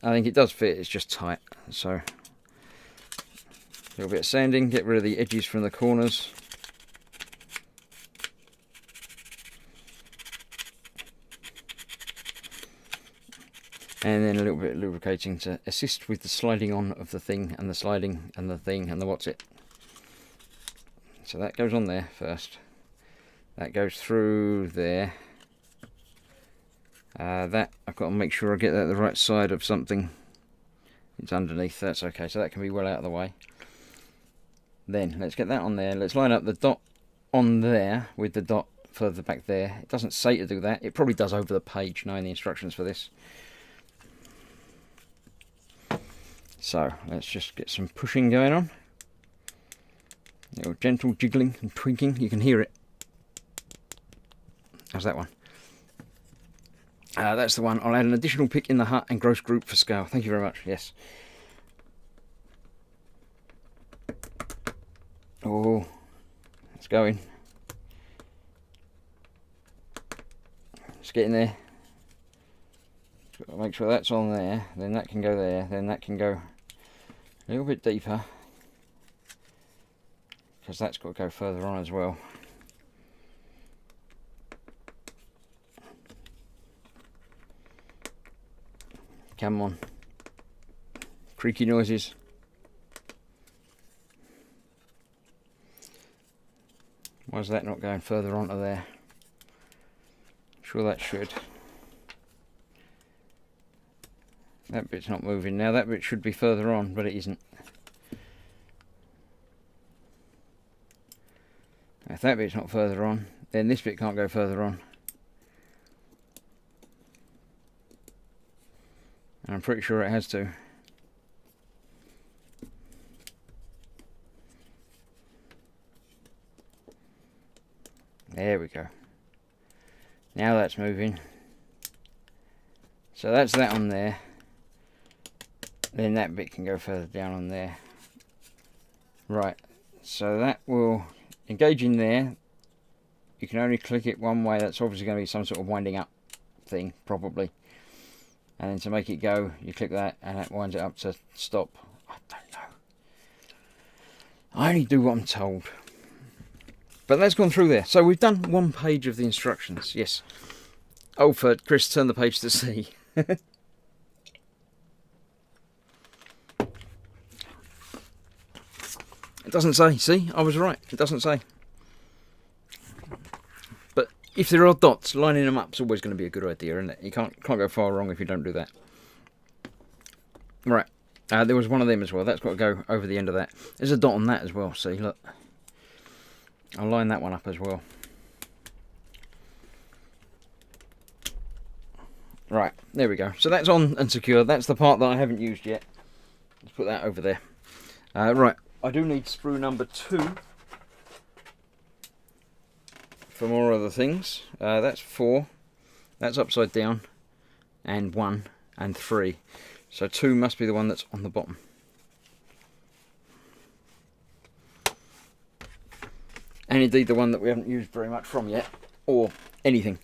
I think it does fit, it's just tight. So, a little bit of sanding, get rid of the edges from the corners. And then a little bit of lubricating to assist with the sliding on of the thing, and the sliding, and the thing, and the what's it. So that goes on there first. That goes through there. That, I've got to make sure I get that the right side of something. It's underneath, that's okay, so that can be well out of the way. Then, let's get that on there. Let's line up the dot on there with the dot further back there. It doesn't say to do that. It probably does over the page, knowing the instructions for this. So, let's just get some pushing going on. A little gentle jiggling and tweaking. You can hear it. How's that one? That's the one. I'll add an additional pick in the hut and gross group for scale. Thank you very much. Yes. Oh, it's going. It's getting there. Make sure that's on there. Then that can go there. Then that can go a little bit deeper, because that's got to go further on as well. Come on. Creaky noises. Why is that not going further onto there? Sure that should. That bit's not moving now. That bit should be further on, but it isn't. If that bit's not further on, then this bit can't go further on. And I'm pretty sure it has to. There we go. Now that's moving. So that's that on there. Then that bit can go further down on there. Right, so that will engage in there. You can only click it one way. That's obviously going to be some sort of winding up thing, probably. And then to make it go, you click that and that winds it up to stop. I don't know. I only do what I'm told. But that's gone through there. So we've done one page of the instructions. Yes. Oh, for Chris, turn the page to see. It doesn't say. See, I was right. It doesn't say. But if there are dots, lining them up is always going to be a good idea, isn't it? You can't go far wrong if you don't do that. Right. There was one of them as well. That's got to go over the end of that. There's a dot on that as well. See, look. I'll line that one up as well. Right, there we go. So that's on and secure. That's the part that I haven't used yet. Let's put that over there. Right, I do need sprue number 2. for more other things. That's 4. That's upside down. And 1 and 3. So 2 must be the one that's on the bottom. And indeed the one that we haven't used very much from yet. Or anything.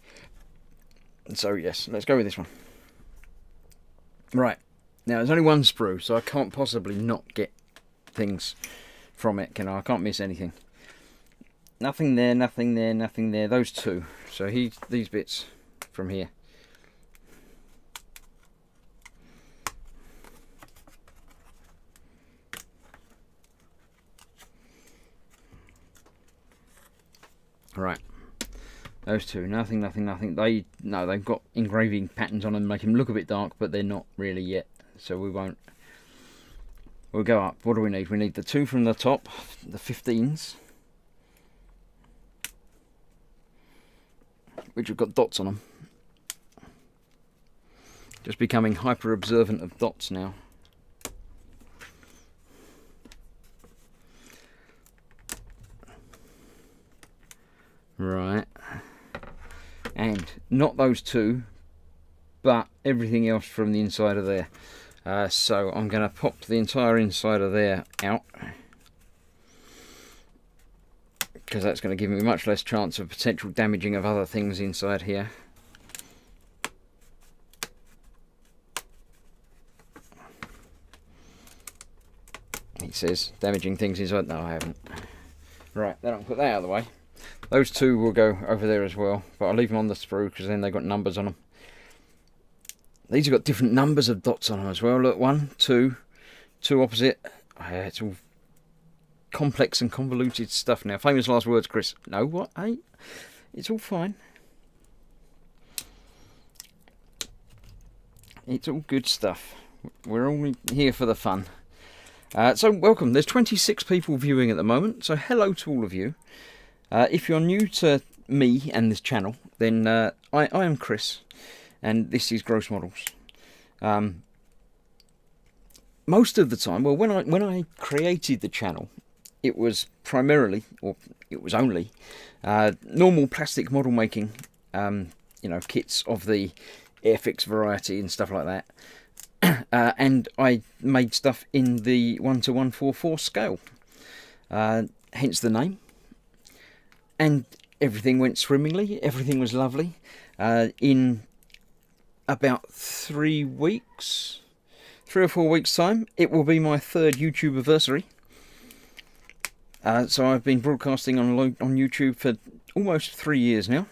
So yes, let's go with this one. Right. Now there's only one sprue, so I can't possibly not get things from it, can I? I can't miss anything. Nothing there, nothing there, nothing there. Those 2. So these bits from here. Right. Those 2, nothing, nothing, nothing. They've got engraving patterns on them, make them look a bit dark, but they're not really yet. So we won't. We'll go up. What do we need? We need the 2 from the top, the 15s, which have got dots on them. Just becoming hyper observant of dots now. Right. And not those 2, but everything else from the inside of there. So I'm going to pop the entire inside of there out, because that's going to give me much less chance of potential damaging of other things inside here. He says damaging things inside. No, I haven't. Right, then I'll put that out of the way. Those 2 will go over there as well, but I'll leave them on the sprue because then they've got numbers on them. These have got different numbers of dots on them as well. Look, 1, 2, 2 opposite. It's all complex and convoluted stuff now. Famous last words, Chris. No, what? Hey, it's all fine. It's all good stuff. We're all here for the fun. So welcome. There's 26 people viewing at the moment, so hello to all of you. If you're new to me and this channel, then I am Chris, and this is Gross Models. Most of the time, well, when I created the channel, it was primarily, or it was only, normal plastic model making, you know, kits of the Airfix variety and stuff like that. And I made stuff in the 1:144 scale, hence the name. And everything went swimmingly, everything was lovely. In about 3 weeks, 3 or 4 weeks time, it will be my 3rd YouTube anniversary. So I've been broadcasting on YouTube for almost 3 years now.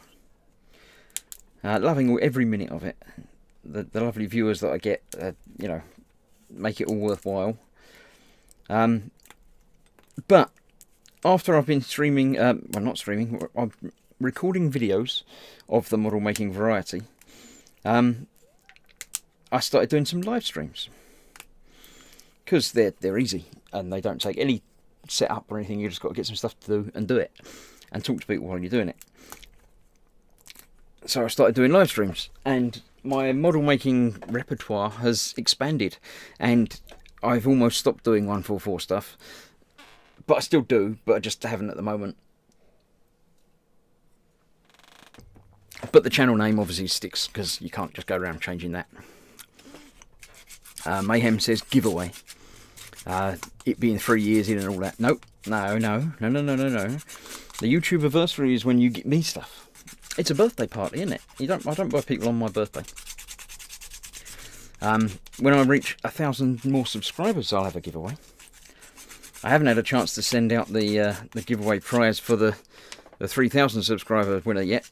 Loving every minute of it. The lovely viewers that I get, you know, make it all worthwhile. But after I've been streaming, well, not streaming, I'm recording videos of the model making variety, I started doing some live streams. Because they're easy, and they don't take any setup or anything. You just got to get some stuff to do and do it, and talk to people while you're doing it. So I started doing live streams, and my model making repertoire has expanded, and I've almost stopped doing 144 stuff. But I still do, but I just haven't at the moment. But the channel name obviously sticks, because you can't just go around changing that. Mayhem says giveaway. It being 3 years in and all that. Nope. No. The YouTube anniversary is when you get me stuff. It's a birthday party, isn't it? I don't buy people on my birthday. When I reach 1,000 more subscribers, I'll have a giveaway. I haven't had a chance to send out the giveaway prize for the 3,000 subscriber winner yet,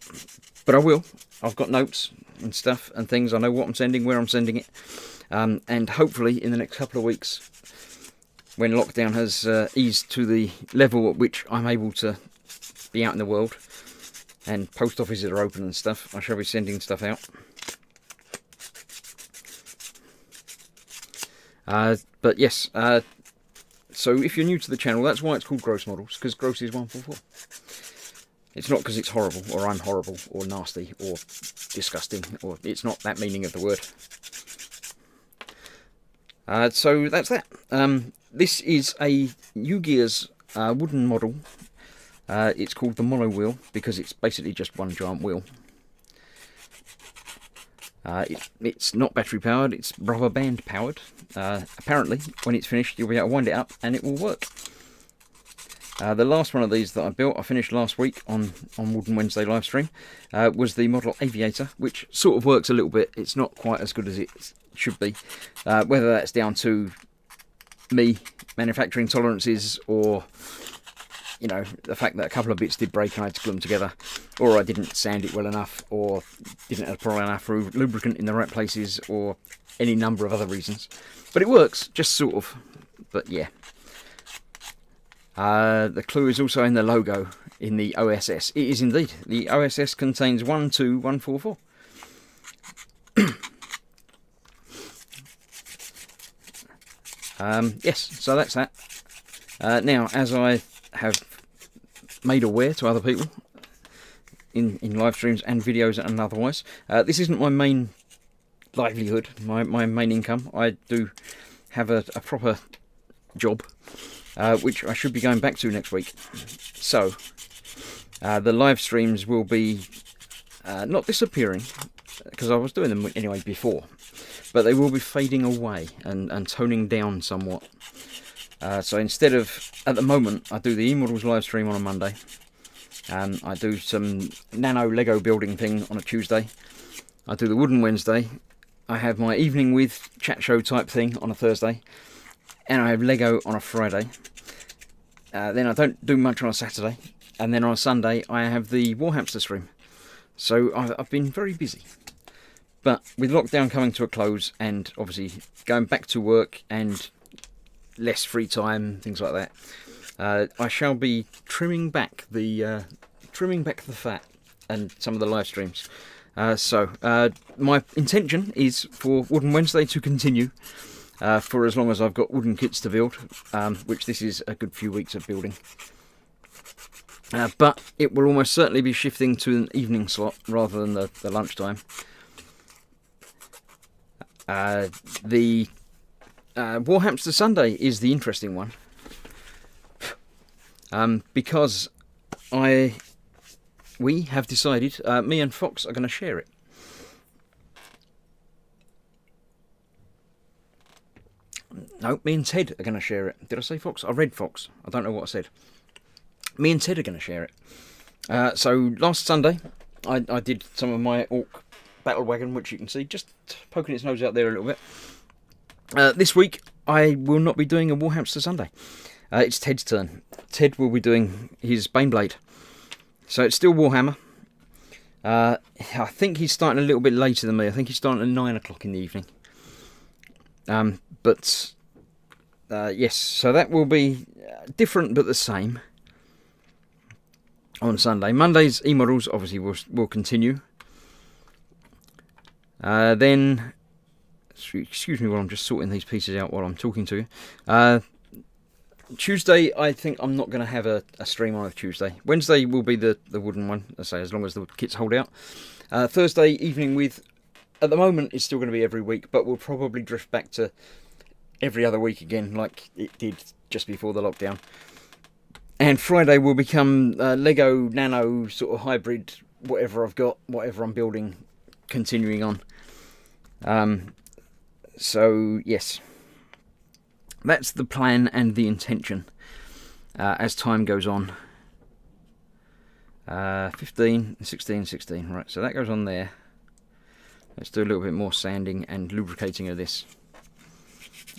but I will. I've got notes and stuff and things. I know what I'm sending, where I'm sending it, and hopefully in the next couple of weeks, when lockdown has eased to the level at which I'm able to be out in the world and post offices are open and stuff, I shall be sending stuff out. But yes, so if you're new to the channel, that's why it's called Gross Models, because gross is 144. It's not because it's horrible, or I'm horrible, or nasty, or disgusting, or it's not that meaning of the word. So that's that. This is a Ugears wooden model It's called the Monowheel because it's basically just one giant wheel. It's not battery powered, it's rubber band powered. Apparently, when it's finished, you'll be able to wind it up and it will work. The last one of these that I built, I finished last week on Wooden Wednesday livestream, was the model Aviator, which sort of works a little bit. It's not quite as good as it should be. Whether that's down to me manufacturing tolerances, or you know, the fact that a couple of bits did break and I had to glue them together, or I didn't sand it well enough, or didn't apply enough lubricant in the right places, or any number of other reasons. But it works, just sort of. But yeah. The clue is also in the logo, in the OSS. It is indeed. The OSS contains 12144. Yes, so that's that. Now, as I have made aware to other people in live streams and videos and otherwise, this isn't my main livelihood, my main income. I do have a proper job, which I should be going back to next week. So, the live streams will be not disappearing, because I was doing them anyway before, but they will be fading away and toning down somewhat. So instead of, at the moment, I do the E-Models live stream on a Monday, and I do some nano Lego building thing on a Tuesday. I do the Wooden Wednesday. I have my evening with chat show type thing on a Thursday, and I have Lego on a Friday. Then I don't do much on a Saturday, and then on a Sunday I have the Warhamster stream. So I've been very busy. But with lockdown coming to a close, and obviously going back to work and less free time, things like that, I shall be trimming back the fat and some of the live streams. So my intention is for Wooden Wednesday to continue for as long as I've got wooden kits to build, which this is a good few weeks of building. But it will almost certainly be shifting to an evening slot rather than the lunchtime. The Warhamster Sunday is the interesting one, because we have decided, me and Fox are going to share it. No, me and Ted are going to share it. Did I say Fox? I read Fox. I don't know what I said. Me and Ted are going to share it. So last Sunday, I did some of my Orc battle wagon, which you can see just poking its nose out there a little bit. This week, I will not be doing a Warhamster Sunday. It's Ted's turn. Ted will be doing his Baneblade. So it's still Warhammer. I think he's starting a little bit later than me. I think he's starting at 9 o'clock in the evening. But yes, so that will be different but the same on Sunday. Monday's E-Models obviously will continue. Then, excuse me while I'm just sorting these pieces out while I'm talking to you. Tuesday, I think I'm not going to have a stream on a Tuesday. Wednesday will be the wooden one, I say, as long as the kits hold out. Thursday evening with, at the moment, it's still going to be every week, but we'll probably drift back to every other week again, like it did just before the lockdown. And Friday will become Lego Nano sort of hybrid, whatever I've got, whatever I'm building, continuing on. So, yes. That's the plan and the intention as time goes on. 15, 16, 16. Right, so that goes on there. Let's do a little bit more sanding and lubricating of this.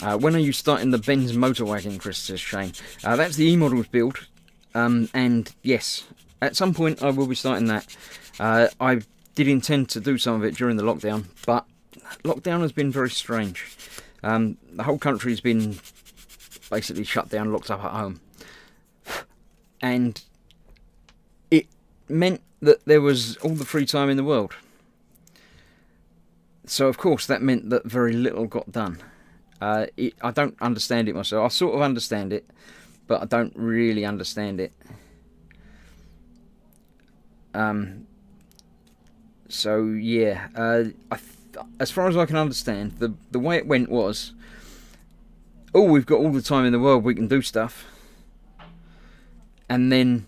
When are you starting the Benz motor wagon, Chris, says Shane. That's the E-Models build. And yes, at some point I will be starting that. I did intend to do some of it during the lockdown, but lockdown has been very strange. The whole country's been basically shut down, locked up at home. And it meant that there was all the free time in the world. So, of course, that meant that very little got done. I don't understand it myself. I sort of understand it, but I don't really understand it. So, yeah. As far as I can understand, the way it went was, oh, we've got all the time in the world, we can do stuff. And then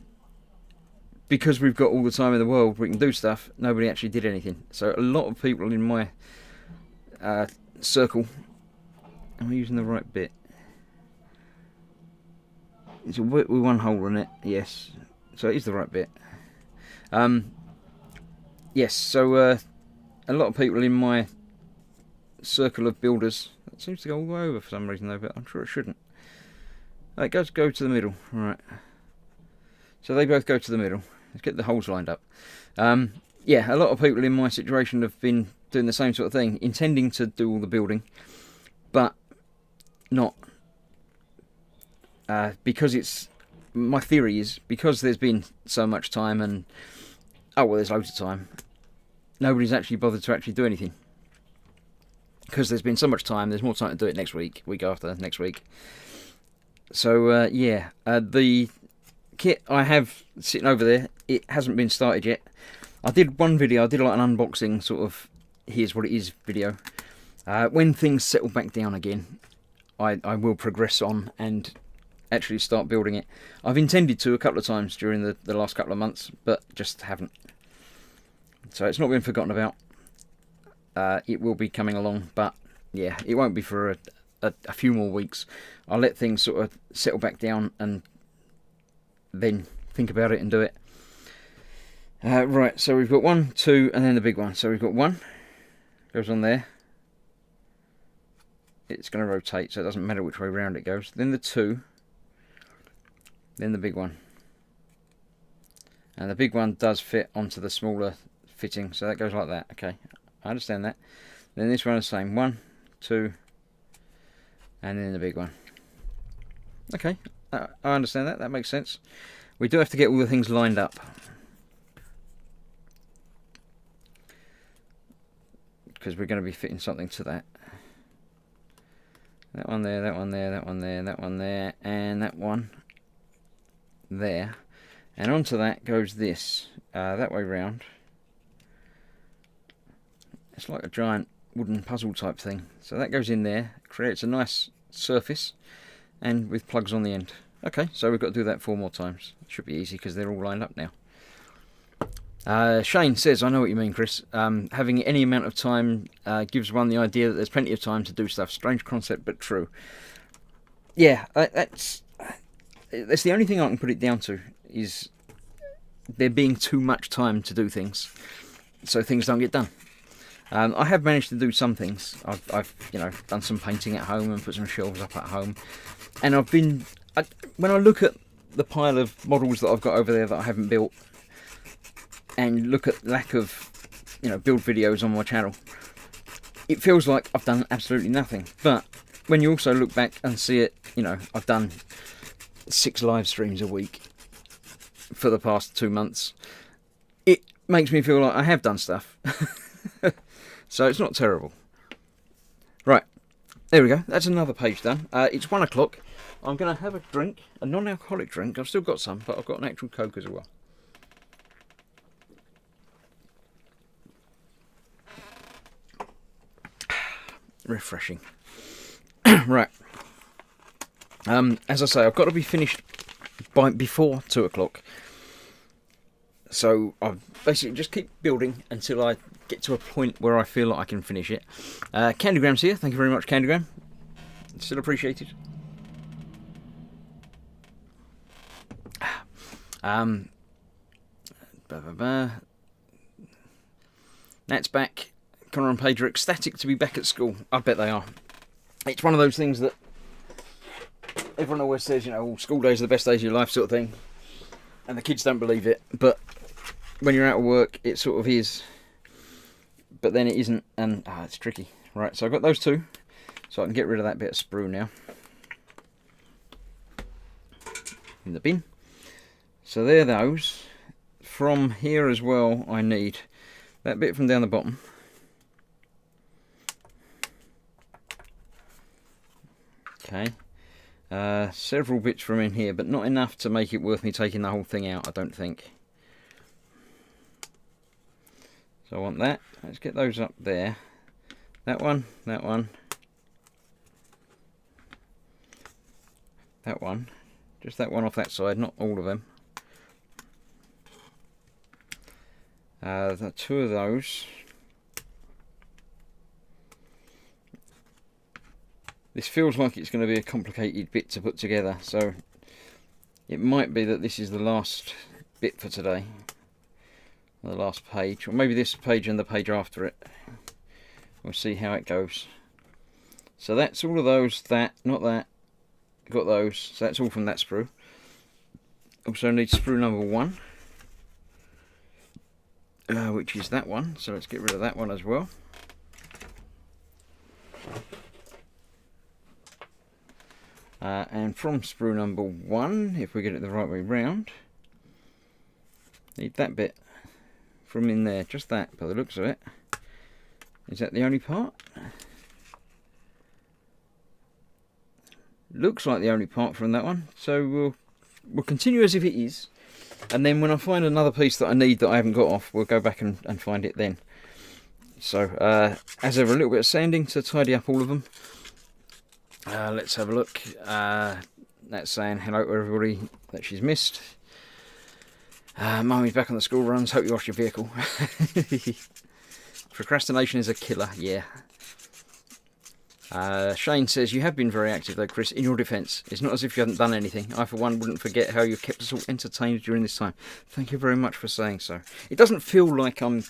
because we've got all the time in the world, we can do stuff. Nobody actually did anything. So a lot of people in my circle. Am I using the right bit? It's a with one hole in it. Yes. So it is the right bit. Yes. So a lot of people in my circle of builders. That seems to go all the way over for some reason though, but I'm sure it shouldn't. It goes go to the middle. Right. So they both go to the middle. Let's get the holes lined up. Yeah, a lot of people in my situation have been doing the same sort of thing, intending to do all the building, but not. Because it's, my theory is, because there's been so much time and, oh well, there's loads of time, nobody's actually bothered to actually do anything. Because there's been so much time, there's more time to do it next week, week after, next week. So, yeah, the kit I have sitting over there, it hasn't been started yet. I did one video, I did like an unboxing sort of here's what it is video. When things settle back down again, I will progress on and actually start building it. I've intended to a couple of times during the last couple of months, but just haven't. So it's not been forgotten about. It will be coming along, but yeah, it won't be for a few more weeks. I'll let things sort of settle back down and then think about it and do it. Right, so we've got 1, 2, and then the big one. So we've got 1, goes on there. It's going to rotate, so it doesn't matter which way round it goes. Then the 2, then the big one. And the big one does fit onto the smaller fitting, so that goes like that. Okay, I understand that. Then this one is the same. 1, 2, and then the big one. Okay, I understand that. That makes sense. We do have to get all the things lined up, because we're going to be fitting something to that. That one there, that one there, that one there, that one there, and that one there. And onto that goes this, that way round. It's like a giant wooden puzzle type thing. So that goes in there, creates a nice surface, and with plugs on the end. Okay, so we've got to do that 4 more times. It should be easy because they're all lined up now. Shane says, I know what you mean, Chris. Having any amount of time gives one the idea that there's plenty of time to do stuff. Strange concept, but true. Yeah, that's the only thing I can put it down to, is there being too much time to do things, so things don't get done. I have managed to do some things. I've done some painting at home and put some shelves up at home, and when I look at the pile of models that I've got over there that I haven't built, and look at lack of build videos on my channel, it feels like I've done absolutely nothing. But when you also look back and see it, I've done 6 live streams a week for the past 2 months, it makes me feel like I have done stuff. So it's not terrible. Right, there we go, that's another page done. It's 1 o'clock. I'm going to have a drink, a non-alcoholic drink. I've still got some, but I've got an actual Coke as well. Refreshing. Right. As I say, I've got to be finished before 2 o'clock. So I basically just keep building until I get to a point where I feel like I can finish it. Candygram's here. Thank you very much, Candygram. Still appreciated. Nat's back. Connor and Paige are ecstatic to be back at school. I bet they are. It's one of those things that everyone always says, school days are the best days of your life, sort of thing. And the kids don't believe it. But when you're out of work, it sort of is. But then it isn't, and it's tricky. Right, so I've got those 2. So I can get rid of that bit of sprue now. In the bin. So there those. From here as well, I need that bit from down the bottom. Okay. Several bits from in here, but not enough to make it worth me taking the whole thing out, I don't think. So I want that. Let's get those up there. That one, that one. That one. Just that one off that side, not all of them. The two of those. This feels like it's going to be a complicated bit to put together, so it might be that this is the last bit for today. The last page, or maybe this page and the page after it. We'll see how it goes. So that's all of those, that, not that. Got those, so that's all from that sprue. Also need sprue number 1. Which is that one, so let's get rid of that one as well. And from sprue number 1, if we get it the right way round, need that bit from in there, just that, by the looks of it. Is that the only part? Looks like the only part from that one, so we'll continue as if it is. And then when I find another piece that I need that I haven't got off, we'll go back and find it then. So, as ever, a little bit of sanding to tidy up all of them. Let's have a look. That's saying hello to everybody that she's missed. Mummy's back on the school runs. Hope you wash your vehicle. Procrastination is a killer, yeah. Shane says, you have been very active though, Chris, in your defence. It's not as if you haven't done anything. I, for one, wouldn't forget how you kept us all entertained during this time. Thank you very much for saying so. It doesn't feel like I'm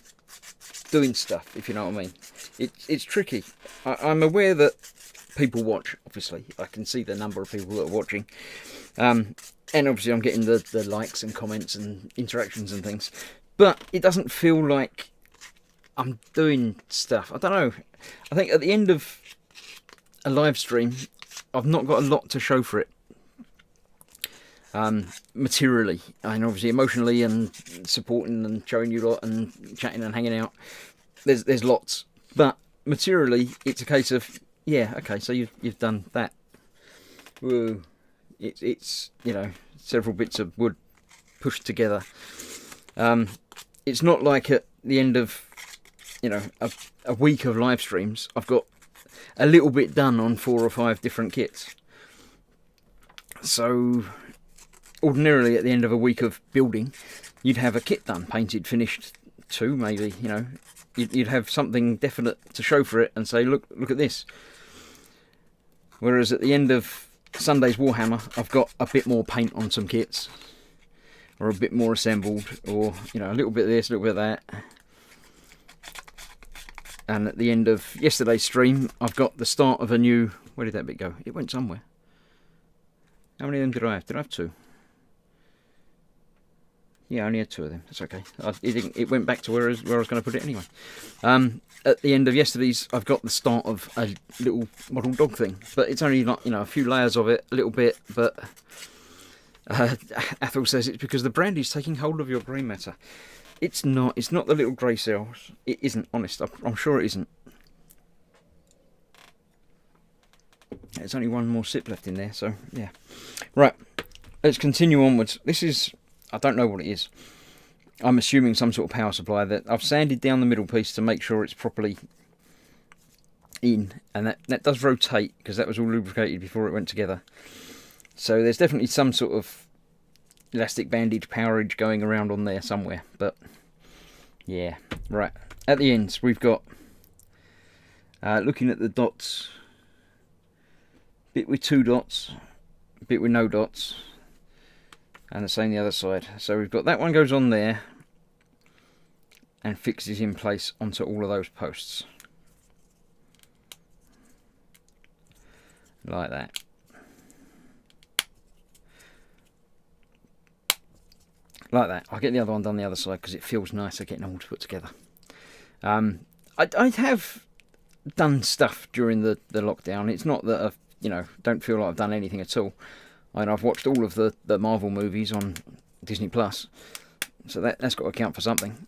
doing stuff, if you know what I mean. It's tricky. I'm aware that people watch, obviously. I can see the number of people that are watching. And obviously I'm getting the likes and comments and interactions and things. But it doesn't feel like I'm doing stuff. I don't know. I think at the end of a live stream, I've not got a lot to show for it. Materially, and obviously emotionally, and supporting and showing you a lot and chatting and hanging out. There's lots, but materially, it's a case of, yeah, okay, so you've done that. Whoa. It's you know, several bits of wood pushed together. It's not like at the end of, you know, a week of live streams, I've got a little bit done on 4 or 5 different kits. So ordinarily at the end of a week of building, you'd have a kit done, painted, finished, 2 maybe, you know. You'd have something definite to show for it and say, look at this. Whereas at the end of Sunday's Warhammer, I've got a bit more paint on some kits, or a bit more assembled, or, you know, a little bit of this, a little bit of that. And at the end of yesterday's stream, I've got the start of a new... Where did that bit go? It went somewhere. How many of them did I have? Did I have 2? Yeah, I only had 2 of them. That's okay. It went back to where I was going to put it anyway. At the end of yesterday's, I've got the start of a little model dog thing. But it's only, like, you know, a few layers of it, a little bit. But Athel says it's because the brandy's taking hold of your grey matter. It's not. It's not the little grey cells. It isn't, honest. I'm sure it isn't. There's only one more sip left in there, so yeah. Right, let's continue onwards. This is, I don't know what it is. I'm assuming some sort of power supply that I've sanded down the middle piece to make sure it's properly in. And that does rotate, because that was all lubricated before it went together. So there's definitely some sort of elastic bandage powerage going around on there somewhere, but yeah. Right, at the ends we've got looking at the dots, bit with 2 dots, bit with no dots, and the same the other side. So we've got that one goes on there and fixes in place onto all of those posts like that. Like that. I'll get the other one done the other side because it feels nicer getting them all to put together. I have done stuff during the lockdown. It's not that I've, you know, don't feel like I've done anything at all. I mean, I've watched all of the Marvel movies on Disney Plus, so that's got to count for something.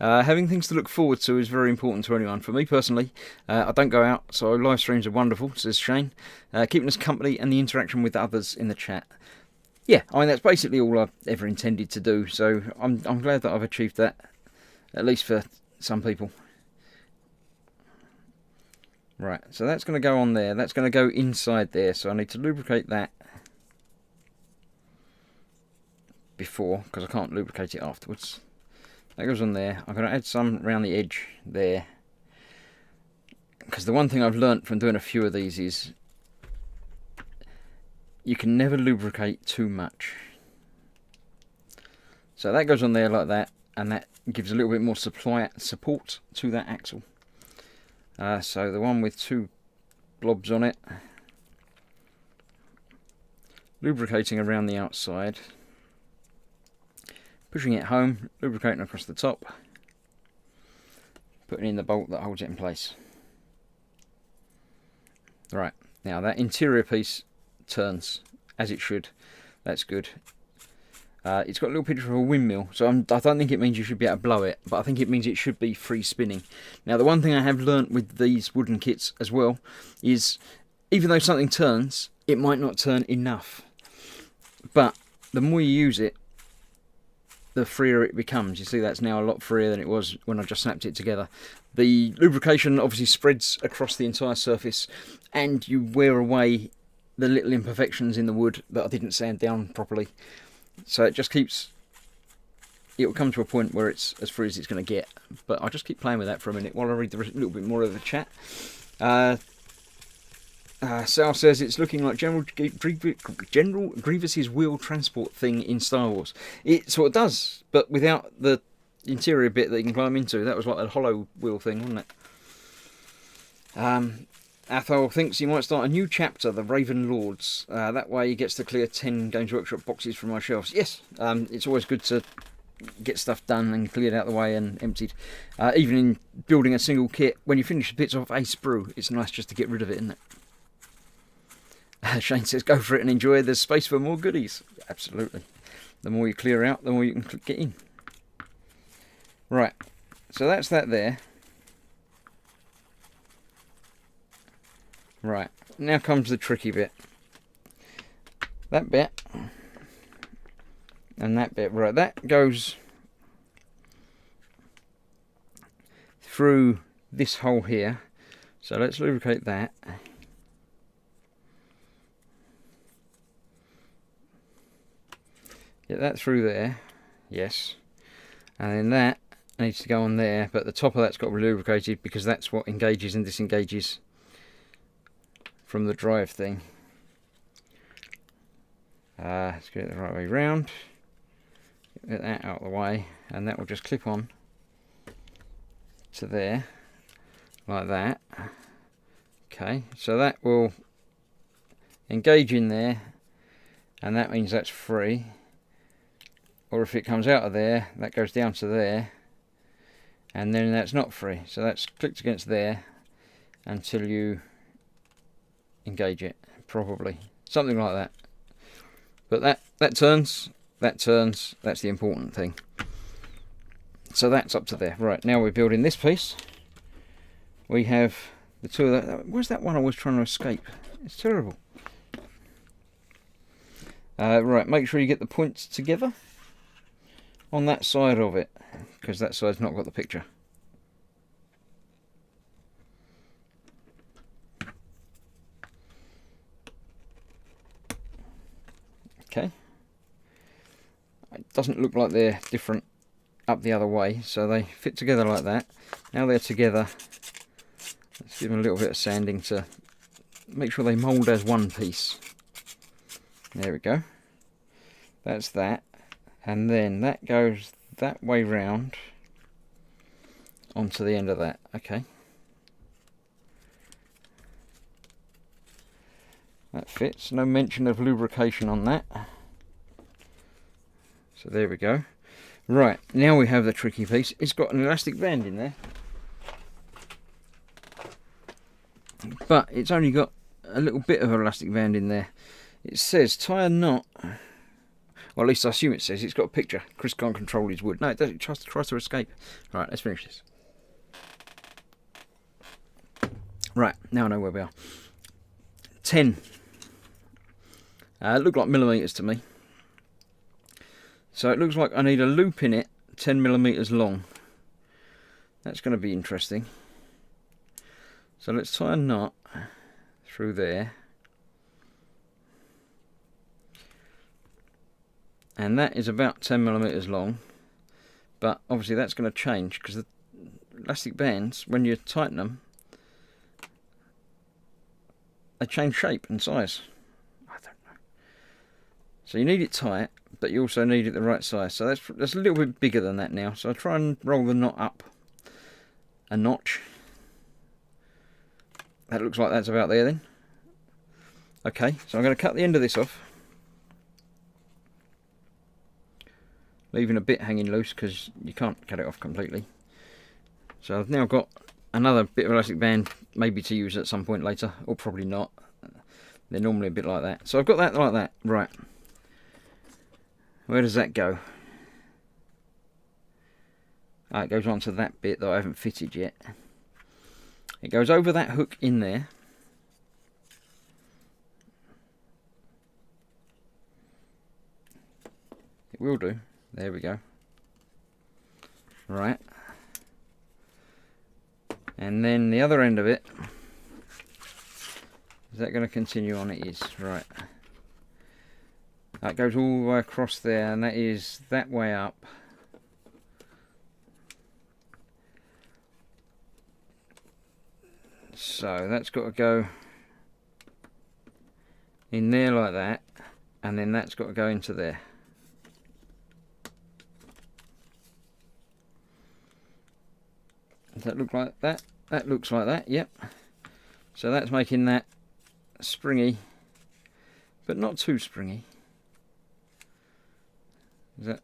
Having things to look forward to is very important to anyone. For me personally, I don't go out, so live streams are wonderful, says Shane. Keeping us company and the interaction with others in the chat. Yeah, I mean, that's basically all I've ever intended to do, so I'm glad that I've achieved that, at least for some people. Right, so that's going to go on there. That's going to go inside there, so I need to lubricate that before because I can't lubricate it afterwards. That goes on there. I'm going to add some around the edge there, because the one thing I've learnt from doing a few of these is you can never lubricate too much. So that goes on there like that, and that gives a little bit more support to that axle. So the one with 2 blobs on it, lubricating around the outside, pushing it home, lubricating across the top, putting in the bolt that holds it in place. Right, now that interior piece turns as it should. That's good. It's got a little picture of a windmill, so I don't think it means you should be able to blow it, but I think it means it should be free spinning. Now, the one thing I have learnt with these wooden kits as well is, even though something turns, it might not turn enough. But the more you use it, the freer it becomes. You see, that's now a lot freer than it was when I just snapped it together. The lubrication obviously spreads across the entire surface, and you wear away the little imperfections in the wood that I didn't sand down properly. So it just keeps, it will come to a point where it's as free as it's going to get. But I'll just keep playing with that for a minute while I read a little bit more of the chat. Sal says it's looking like General Grievous's wheel transport thing in Star Wars. It sort of does, but without the interior bit that you can climb into. That was like a hollow wheel thing, wasn't it? Athol thinks he might start a new chapter, the Raven Lords. That way he gets to clear 10 Games Workshop boxes from my shelves. Yes, it's always good to get stuff done and cleared out of the way and emptied. Even in building a single kit, when you finish the bits off a sprue, it's nice just to get rid of it, isn't it? Shane says, go for it and enjoy. There's space for more goodies. Absolutely. The more you clear out, the more you can get in. Right, so that's that there. Right, now comes the tricky bit. That bit and that bit. Right, that goes through this hole here. So let's lubricate that. Get that through there. Yes. And then that needs to go on there, but the top of that's got to be lubricated because that's what engages and disengages from the drive thing. Let's get it the right way round. Get that out of the way, and that will just clip on to there, like that. Okay, so that will engage in there, and that means that's free. Or if it comes out of there, that goes down to there, and then that's not free. So that's clicked against there until you engage it, probably. Something like that. But that turns, that's the important thing. So that's up to there. Right, now we're building this piece. We have the two of that. Where's that one I was trying to escape? It's terrible. Right, make sure you get the points together on that side of it, because that side's not got the picture. Okay. It doesn't look like they're different up the other way, so they fit together like that. Now they're together, let's give them a little bit of sanding to make sure they mould as one piece. There we go. That's that. And then that goes that way round onto the end of that. Okay. That fits. No mention of lubrication on that. So there we go. Right, now we have the tricky piece. It's got an elastic band in there, but it's only got a little bit of elastic band in there. It says tie a knot. Well, at least I assume it says. It's got a picture. Chris can't control his wood. No, it doesn't. It tries to escape. Right, let's finish this. Right, now I know where we are. 10. Look like millimetres to me. So it looks like I need a loop in it 10 millimetres long. That's going to be interesting. So let's tie a knot through there. and that is about 10mm long, but obviously that's going to change because the elastic bands, when you tighten them, they change shape and size. I don't know. So you need it tight, but you also need it the right size. So that's a little bit bigger than that now. So I'll try and roll the knot up a notch. That looks like that's about there then. Okay, so I'm going to cut the end of this off, leaving a bit hanging loose because you can't cut it off completely. So I've now got another bit of elastic band, maybe to use at some point later, or probably not. They're normally a bit like that. So I've got that like that. Right. Where does that go? Ah, it goes on to that bit that I haven't fitted yet. It goes over that hook in there. It will do. There we go. Right. And then the other end of it, is that going to continue on? It is. Right. That goes all the way across there, and that is that way up. So that's got to go in there like that, and then that's got to go into there. Does that look like that? That looks like that, yep. So that's making that springy, but not too springy. Is that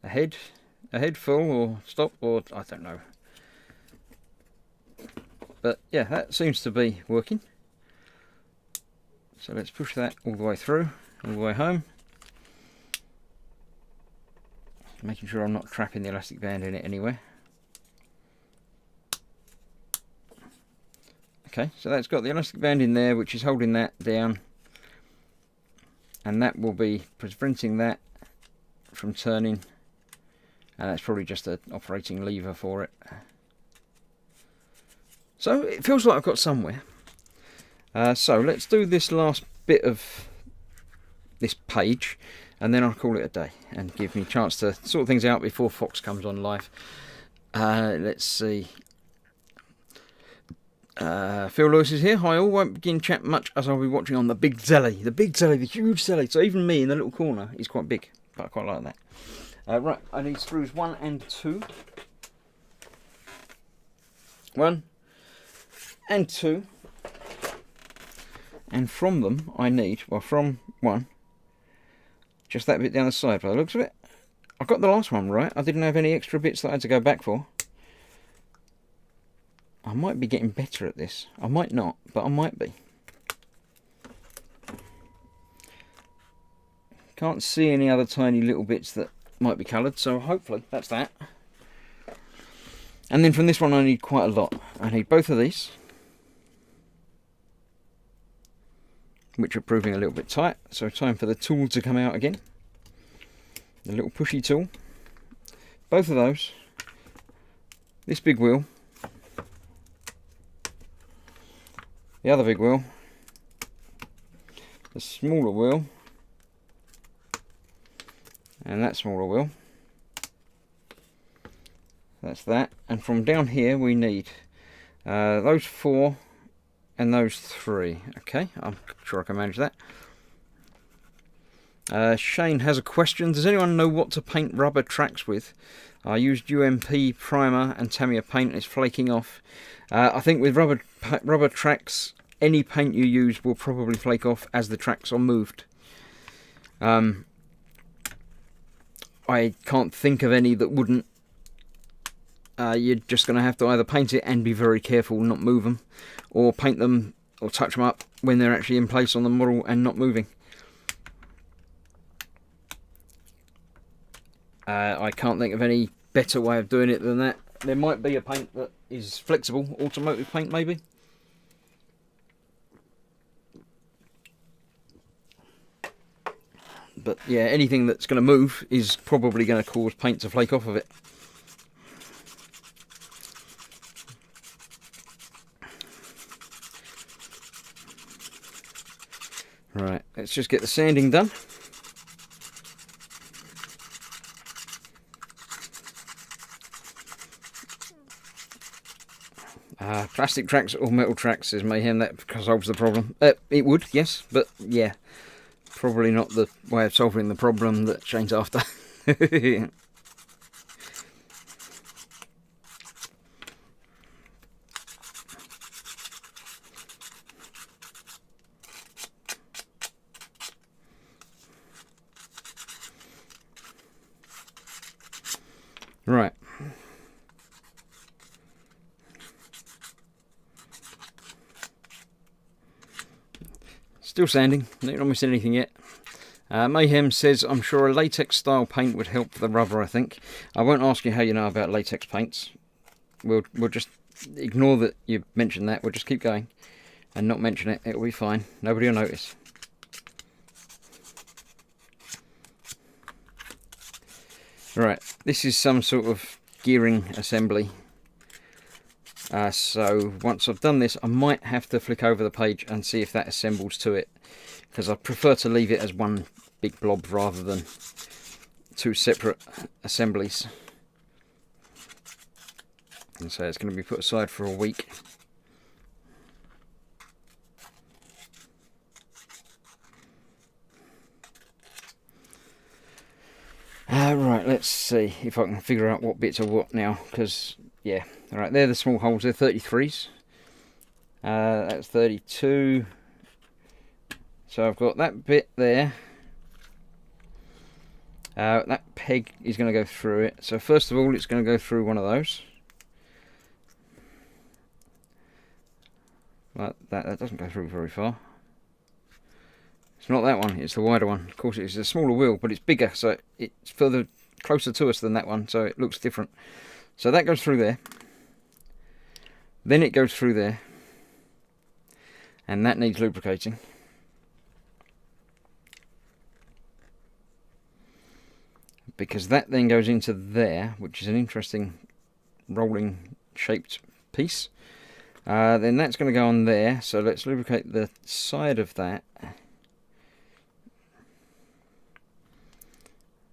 a head full or stop, or I don't know. But yeah, that seems to be working. So let's push that all the way through, all the way home. Making sure I'm not trapping the elastic band in it anywhere. Okay, so that's got the elastic band in there, which is holding that down, and that will be preventing that from turning, and that's probably just an operating lever for it. So it feels like I've got somewhere. So let's do this last bit of this page, and then I'll call it a day and give me a chance to sort things out before Fox comes on live. Let's see. Phil Lewis is here. Hi all. Won't begin chat much as I'll be watching on the big telly. The big telly, the huge telly. So even me in the little corner is quite big, but I quite like that. Right, I need screws 1 and 2. 1 and 2. And from them I need, well, from 1, just that bit down the side by the looks of it. I got the last one right. I didn't have any extra bits that I had to go back for. I might be getting better at this. I might not, but I might be. Can't see any other tiny little bits that might be coloured, so hopefully that's that. And then from this one I need quite a lot. I need both of these, which are proving a little bit tight, so time for the tool to come out again. The little pushy tool. Both of those. This big wheel. The other big wheel, the smaller wheel, and that smaller wheel. That's that. And from down here we need those 4 and those 3. Okay, I'm sure I can manage that. Shane has a question. Does anyone know what to paint rubber tracks with? I used UMP primer and Tamiya paint and it's flaking off. I think with rubber tracks, any paint you use will probably flake off as the tracks are moved. I can't think of any that wouldn't. You're just going to have to either paint it and be very careful not move them, or paint them or touch them up when they're actually in place on the model and not moving. I can't think of any better way of doing it than that. There might be a paint that is flexible, automotive paint maybe. But yeah, anything that's going to move is probably going to cause paint to flake off of it. Right, let's just get the sanding done. Plastic tracks or metal tracks, says Mayhem. That solves the problem. It would, yes, but yeah, probably not the way of solving the problem that Shane's after. Right. Still sanding, not missing anything yet. Mayhem says, I'm sure a latex style paint would help the rubber, I think. I won't ask you how you know about latex paints. We'll just ignore that you mentioned that. We'll just keep going and not mention it. It'll be fine. Nobody will notice. Right, this is some sort of gearing assembly. So once I've done this, I might have to flick over the page and see if that assembles to it, because I prefer to leave it as one big blob rather than two separate assemblies. And so it's going to be put aside for a week. Right, let's see if I can figure out what bits are what now, because yeah, alright, they're the small holes, they're 33s. That's 32. So I've got that bit there. That peg is going to go through it. So first of all, it's going to go through one of those. Like that. That doesn't go through very far. It's not that one, it's the wider one. Of course, it's a smaller wheel, but it's bigger, so it's further closer to us than that one, so it looks different. So that goes through there. Then it goes through there. And that needs lubricating. Because that then goes into there, which is an interesting rolling shaped piece. Then that's going to go on there, so let's lubricate the side of that.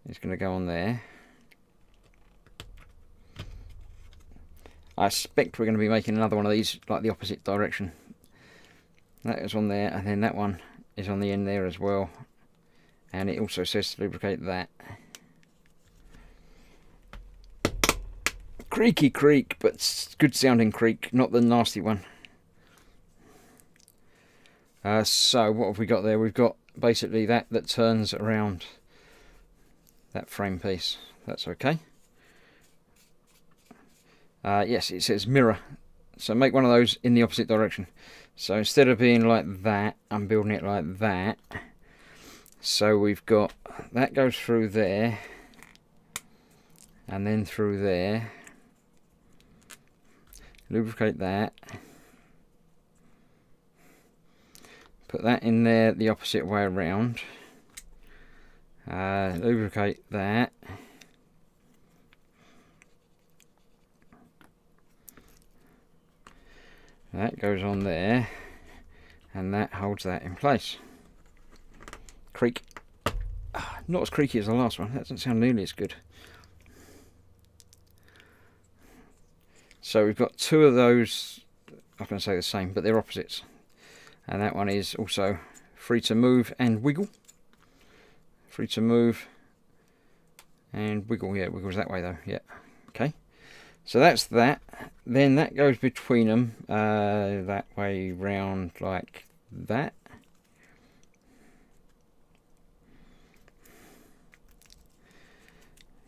It's going to go on there. I suspect we're going to be making another one of these like the opposite direction. That is on there, and then that one is on the end there as well. And it also says to lubricate that. Creaky creak, but good sounding creak, not the nasty one. So what have we got there? We've got basically that turns around that frame piece. That's okay. Yes, it says mirror, so make one of those in the opposite direction. So instead of being like that, I'm building it like that. So we've got that goes through there and then through there. Lubricate that, put that in there the opposite way around. Lubricate that. That goes on there, and that holds that in place. Creak. Not as creaky as the last one. That doesn't sound nearly as good. So we've got two of those, I'm going to say the same, but they're opposites. And that one is also free to move and wiggle. Free to move and wiggle. Yeah, it wiggles that way though. Yeah. Okay. So that's that. Then that goes between them that way round like that.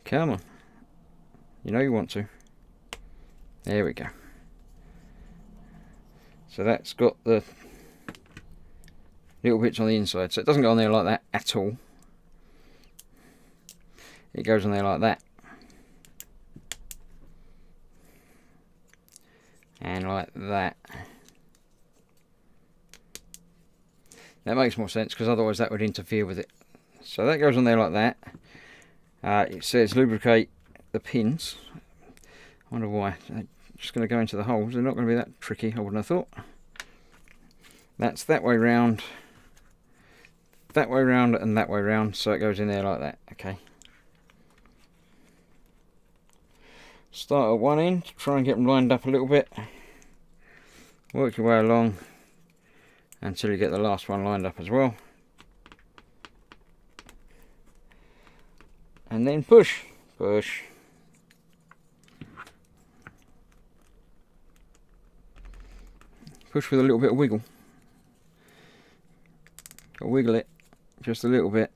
Come on. You know you want to. There we go. So that's got the little bits on the inside. So it doesn't go on there like that at all. It goes on there like that. And like that. That makes more sense because otherwise that would interfere with it. So that goes on there like that. It says lubricate the pins. I wonder why. They're just going to go into the holes. They're not going to be that tricky, I wouldn't have thought. That's that way round, and that way round, so it goes in there like that. Okay. Start at one end, try and get them lined up a little bit. Work your way along until you get the last one lined up as well. And then push, push. Push with a little bit of wiggle. Got to wiggle it just a little bit.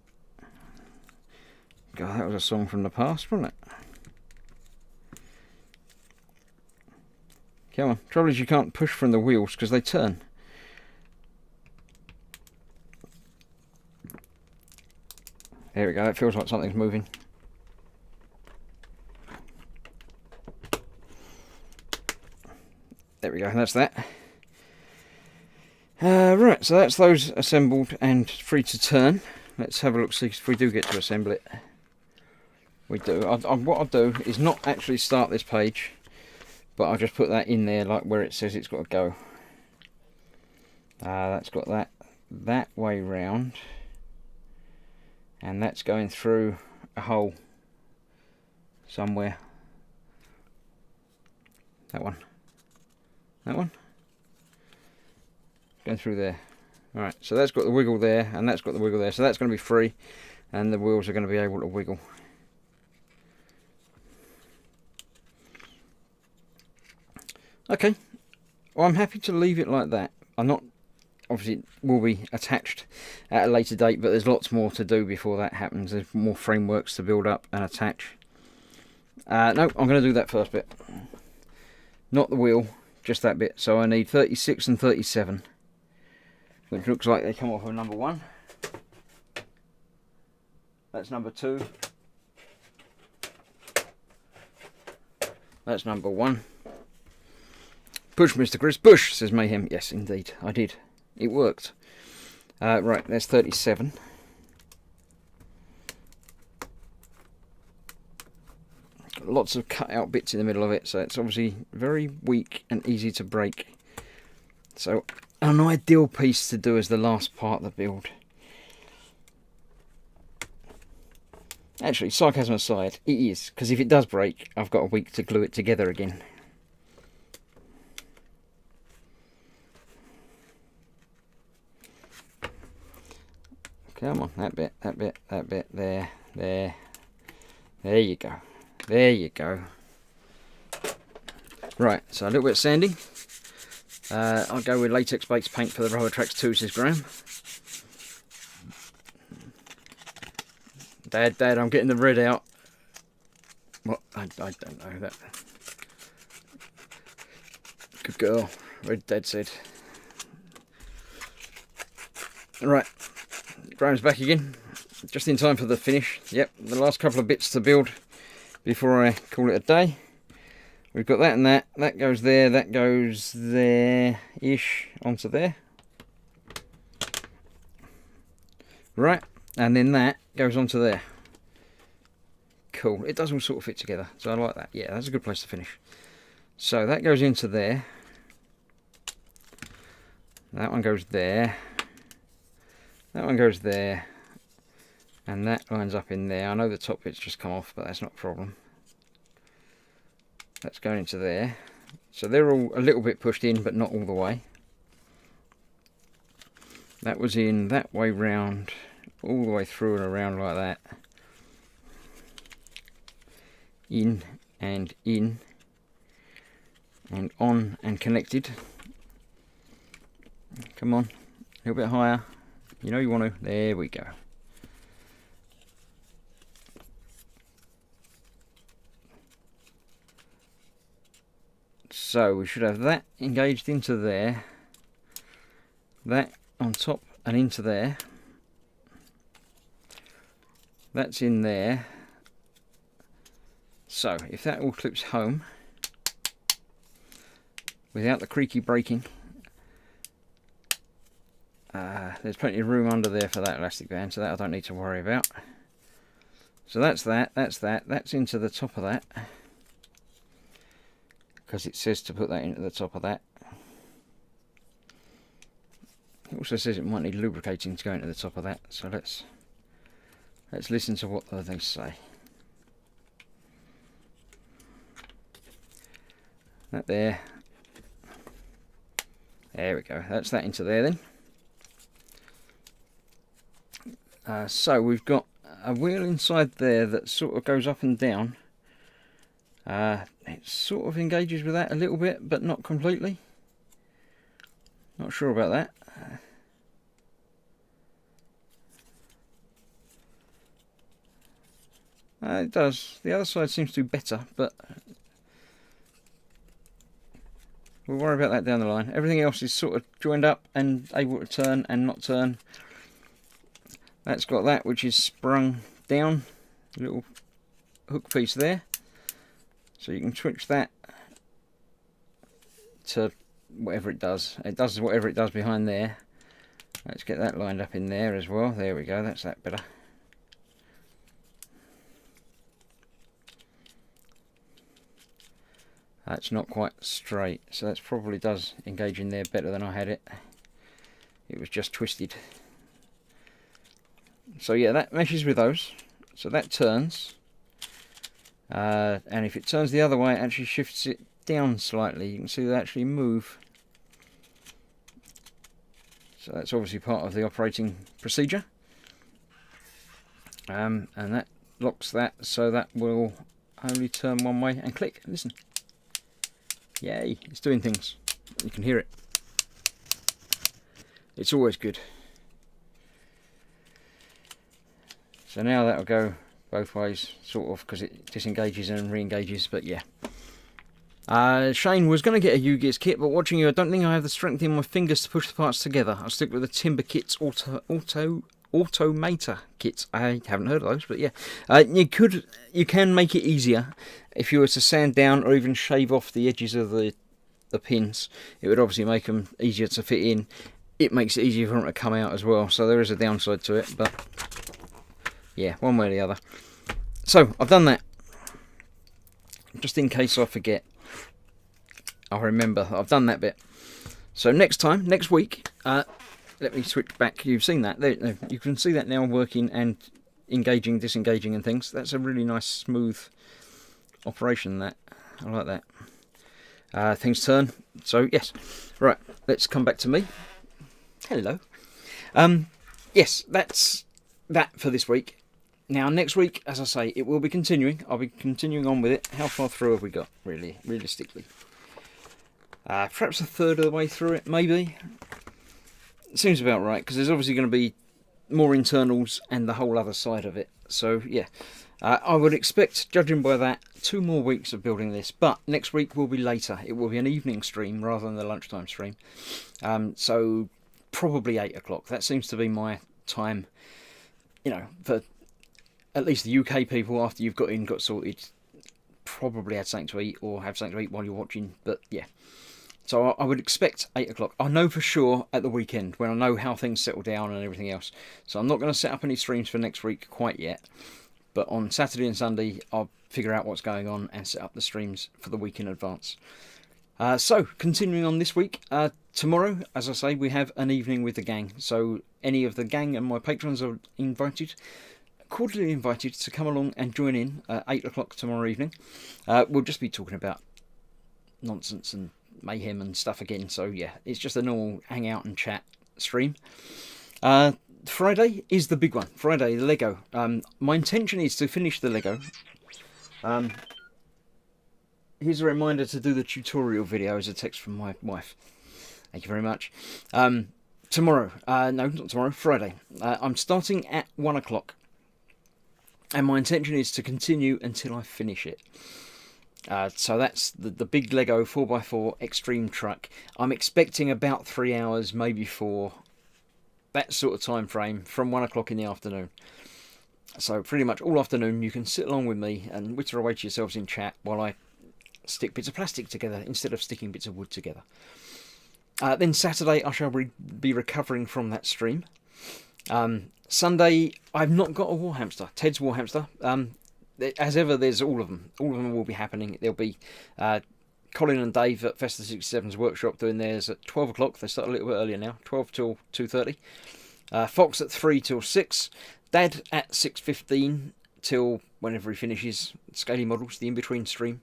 God, that was a song from the past, wasn't it? Come on. Trouble is you can't push from the wheels because they turn. There we go. It feels like something's moving. There we go. That's that. Right, so that's those assembled and free to turn. Let's have a look, see if we do get to assemble it. We do. What I'll do is not actually start this page, but I'll just put that in there, like where it says it's got to go. That's got that way round, and that's going through a hole somewhere. That one. That one. Going through there. Alright, so that's got the wiggle there, and that's got the wiggle there, so that's going to be free, and the wheels are going to be able to wiggle. Okay, well, I'm happy to leave it like that. I'm not, obviously it will be attached at a later date, but there's lots more to do before that happens. There's more frameworks to build up and attach. No, I'm going to do that first bit. Not the wheel, just that bit. So I need 36 and 37. Which looks like they come off of number 1. That's number 2. That's number 1. Push, Mr. Chris, push, says Mayhem. Yes, indeed, I did. It worked. Right, there's 37. Got lots of cut out bits in the middle of it, so it's obviously very weak and easy to break. So, an ideal piece to do as the last part of the build. Actually, sarcasm aside, it is, because if it does break, I've got a week to glue it together again. Come on, that bit, that bit, that bit, there, there. There you go. There you go. Right, so a little bit of sanding. I'll go with latex based paint for the rubber tracks too, says Graham. Dad, I'm getting the red out. What? I don't know that. Good girl, Red Dad said. Right, Graham's back again. Just in time for the finish. Yep, the last couple of bits to build before I call it a day. We've got that and that. That goes there, that goes there-ish onto there. Right, and then that goes onto there. Cool, it does all sort of fit together, so I like that. Yeah, that's a good place to finish. So that goes into there. That one goes there. That one goes there. And that lines up in there. I know the top bit's just come off, but that's not a problem. That's going into there. So they're all a little bit pushed in, but not all the way. That was in that way round, all the way through and around like that. In, and on and connected. Come on, a little bit higher. You know you want to. There we go. So we should have that engaged into there, that on top and into there, that's in there. So if that all clips home without the creaky breaking, there's plenty of room under there for that elastic band, so that I don't need to worry about. So that's that, that's into the top of that, because it says to put that into the top of that. It also says it might need lubricating to go into the top of that, so let's listen to what they say. That there, There we go. That's that into there then. So we've got a wheel inside there that sort of goes up and down. It sort of engages with that a little bit, but not completely. Not sure about that. It does. The other side seems to do better, but we'll worry about that down the line. Everything else is sort of joined up and able to turn and not turn. That's got that which is sprung down, a little hook piece there. So you can switch that to whatever it does. It does whatever it does behind there. Let's get that lined up in there as well. There we go, that's that better. That's not quite straight, so that probably does engage in there better than I had it. It was just twisted. So yeah, that meshes with those. So that turns. And if it turns the other way, it actually shifts it down slightly. You can see they actually move. So that's obviously part of the operating procedure. And that locks that, so that will only turn one way and click. Listen. Yay, it's doing things. You can hear it. It's always good. So now that'll go both ways, sort of, because it disengages and re-engages, but yeah. Shane was going to get a Ugears kit, but watching you, I don't think I have the strength in my fingers to push the parts together. I'll stick with the Timber Kit's Automator kits. I haven't heard of those, but yeah. You can make it easier if you were to sand down or even shave off the edges of the pins. It would obviously make them easier to fit in. It makes it easier for them to come out as well, so there is a downside to it, but yeah, one way or the other. So I've done that. Just in case I forget, I'll remember I've done that bit. So next week, let me switch back. You've seen that. There, you can see that now working and engaging, disengaging and things. That's a really nice, smooth operation, that. I like that. Things turn. So, yes. Right, let's come back to me. Hello. Yes, that's that for this week. Now, next week, as I say, it will be continuing. I'll be continuing on with it. How far through have we got, really, realistically? Perhaps a third of the way through it, maybe. Seems about right, because there's obviously going to be more internals and the whole other side of it. So, yeah. I would expect, judging by that, 2 more weeks of building this. But next week will be later. It will be an evening stream rather than the lunchtime stream. So, probably 8 o'clock. That seems to be my time, you know, for at least the UK people, after you've got sorted, probably had something to eat or have something to eat while you're watching. But, yeah. So I would expect 8 o'clock. I know for sure at the weekend, when I know how things settle down and everything else. So I'm not going to set up any streams for next week quite yet. But on Saturday and Sunday, I'll figure out what's going on and set up the streams for the week in advance. So, continuing on this week. Tomorrow, as I say, we have an evening with the gang. So any of the gang and my patrons are cordially invited to come along and join in at 8 o'clock tomorrow evening. We'll just be talking about nonsense and mayhem and stuff again, so yeah, it's just a normal hang out and chat stream. Friday is the big one. Friday, the Lego. My intention is to finish the Lego. Here's a reminder to do the tutorial video as a text from my wife. Thank you very much. Tomorrow, no, not tomorrow, Friday. I'm starting at 1 o'clock. And my intention is to continue until I finish it. So that's the big Lego 4x4 Extreme truck. I'm expecting about 3 hours, maybe 4. That sort of time frame from 1 o'clock in the afternoon. So pretty much all afternoon you can sit along with me and witter away to yourselves in chat while I stick bits of plastic together instead of sticking bits of wood together. Then Saturday I shall be recovering from that stream. Sunday I've not got a war hamster. Ted's war hamster. As ever, there's all of them. All of them will be happening. There'll be Colin and Dave at Festa 67's workshop doing theirs at 12 o'clock. They start a little bit earlier now, 12 till 2:30. Fox at 3 till 6. Dad at 6:15 till whenever he finishes Scaly Models, the in-between stream.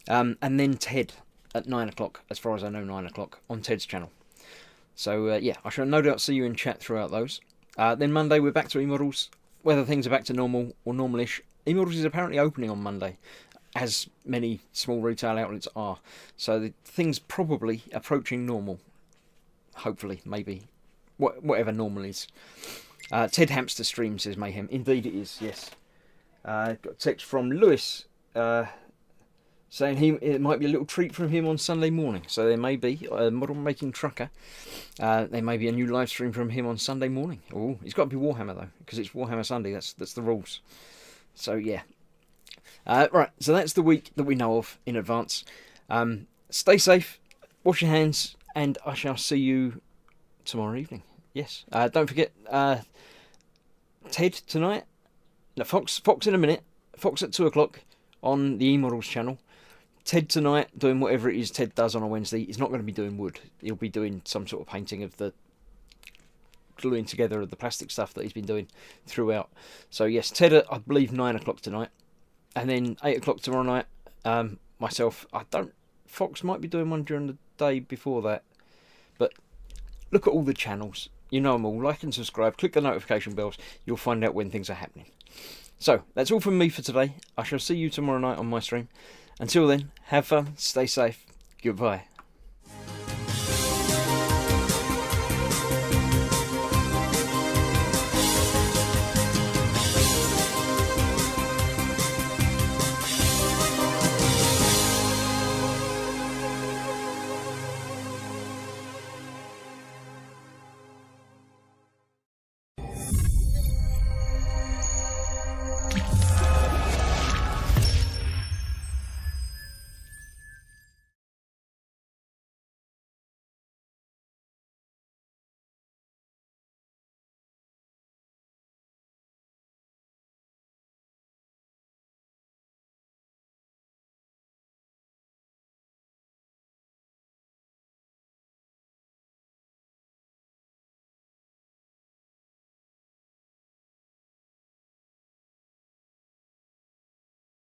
And then Ted at 9 o'clock, as far as I know, 9 o'clock on Ted's channel. So yeah, I shall no doubt see you in chat throughout those. Then Monday we're back to eModels. Whether things are back to normal or normalish, eModels is apparently opening on Monday, as many small retail outlets are. So the things probably approaching normal. Hopefully, maybe, whatever normal is. Ted Hamster stream, says Mayhem. Indeed it is, yes. Got a text from Lewis saying it might be a little treat from him on Sunday morning. So there may be a model making trucker. There may be a new live stream from him on Sunday morning. Oh, it's got to be Warhammer though, because it's Warhammer Sunday. That's the rules. So yeah. Right, so that's the week that we know of in advance. Stay safe, wash your hands, and I shall see you tomorrow evening. Yes. Don't forget Ted tonight. No, Fox in a minute. Fox at 2 o'clock on the eModels channel. Ted tonight doing whatever it is Ted does on a Wednesday. He's not going to be doing wood. He'll be doing some sort of painting of the gluing together of the plastic stuff that he's been doing throughout. So yes, Ted at, I believe, 9 o'clock tonight. And then 8 o'clock tomorrow night. Myself, Fox might be doing one during the day before that. But look at all the channels. You know them all. Like and subscribe. Click the notification bells. You'll find out when things are happening. So, that's all from me for today. I shall see you tomorrow night on my stream. Until then, have fun, stay safe, goodbye.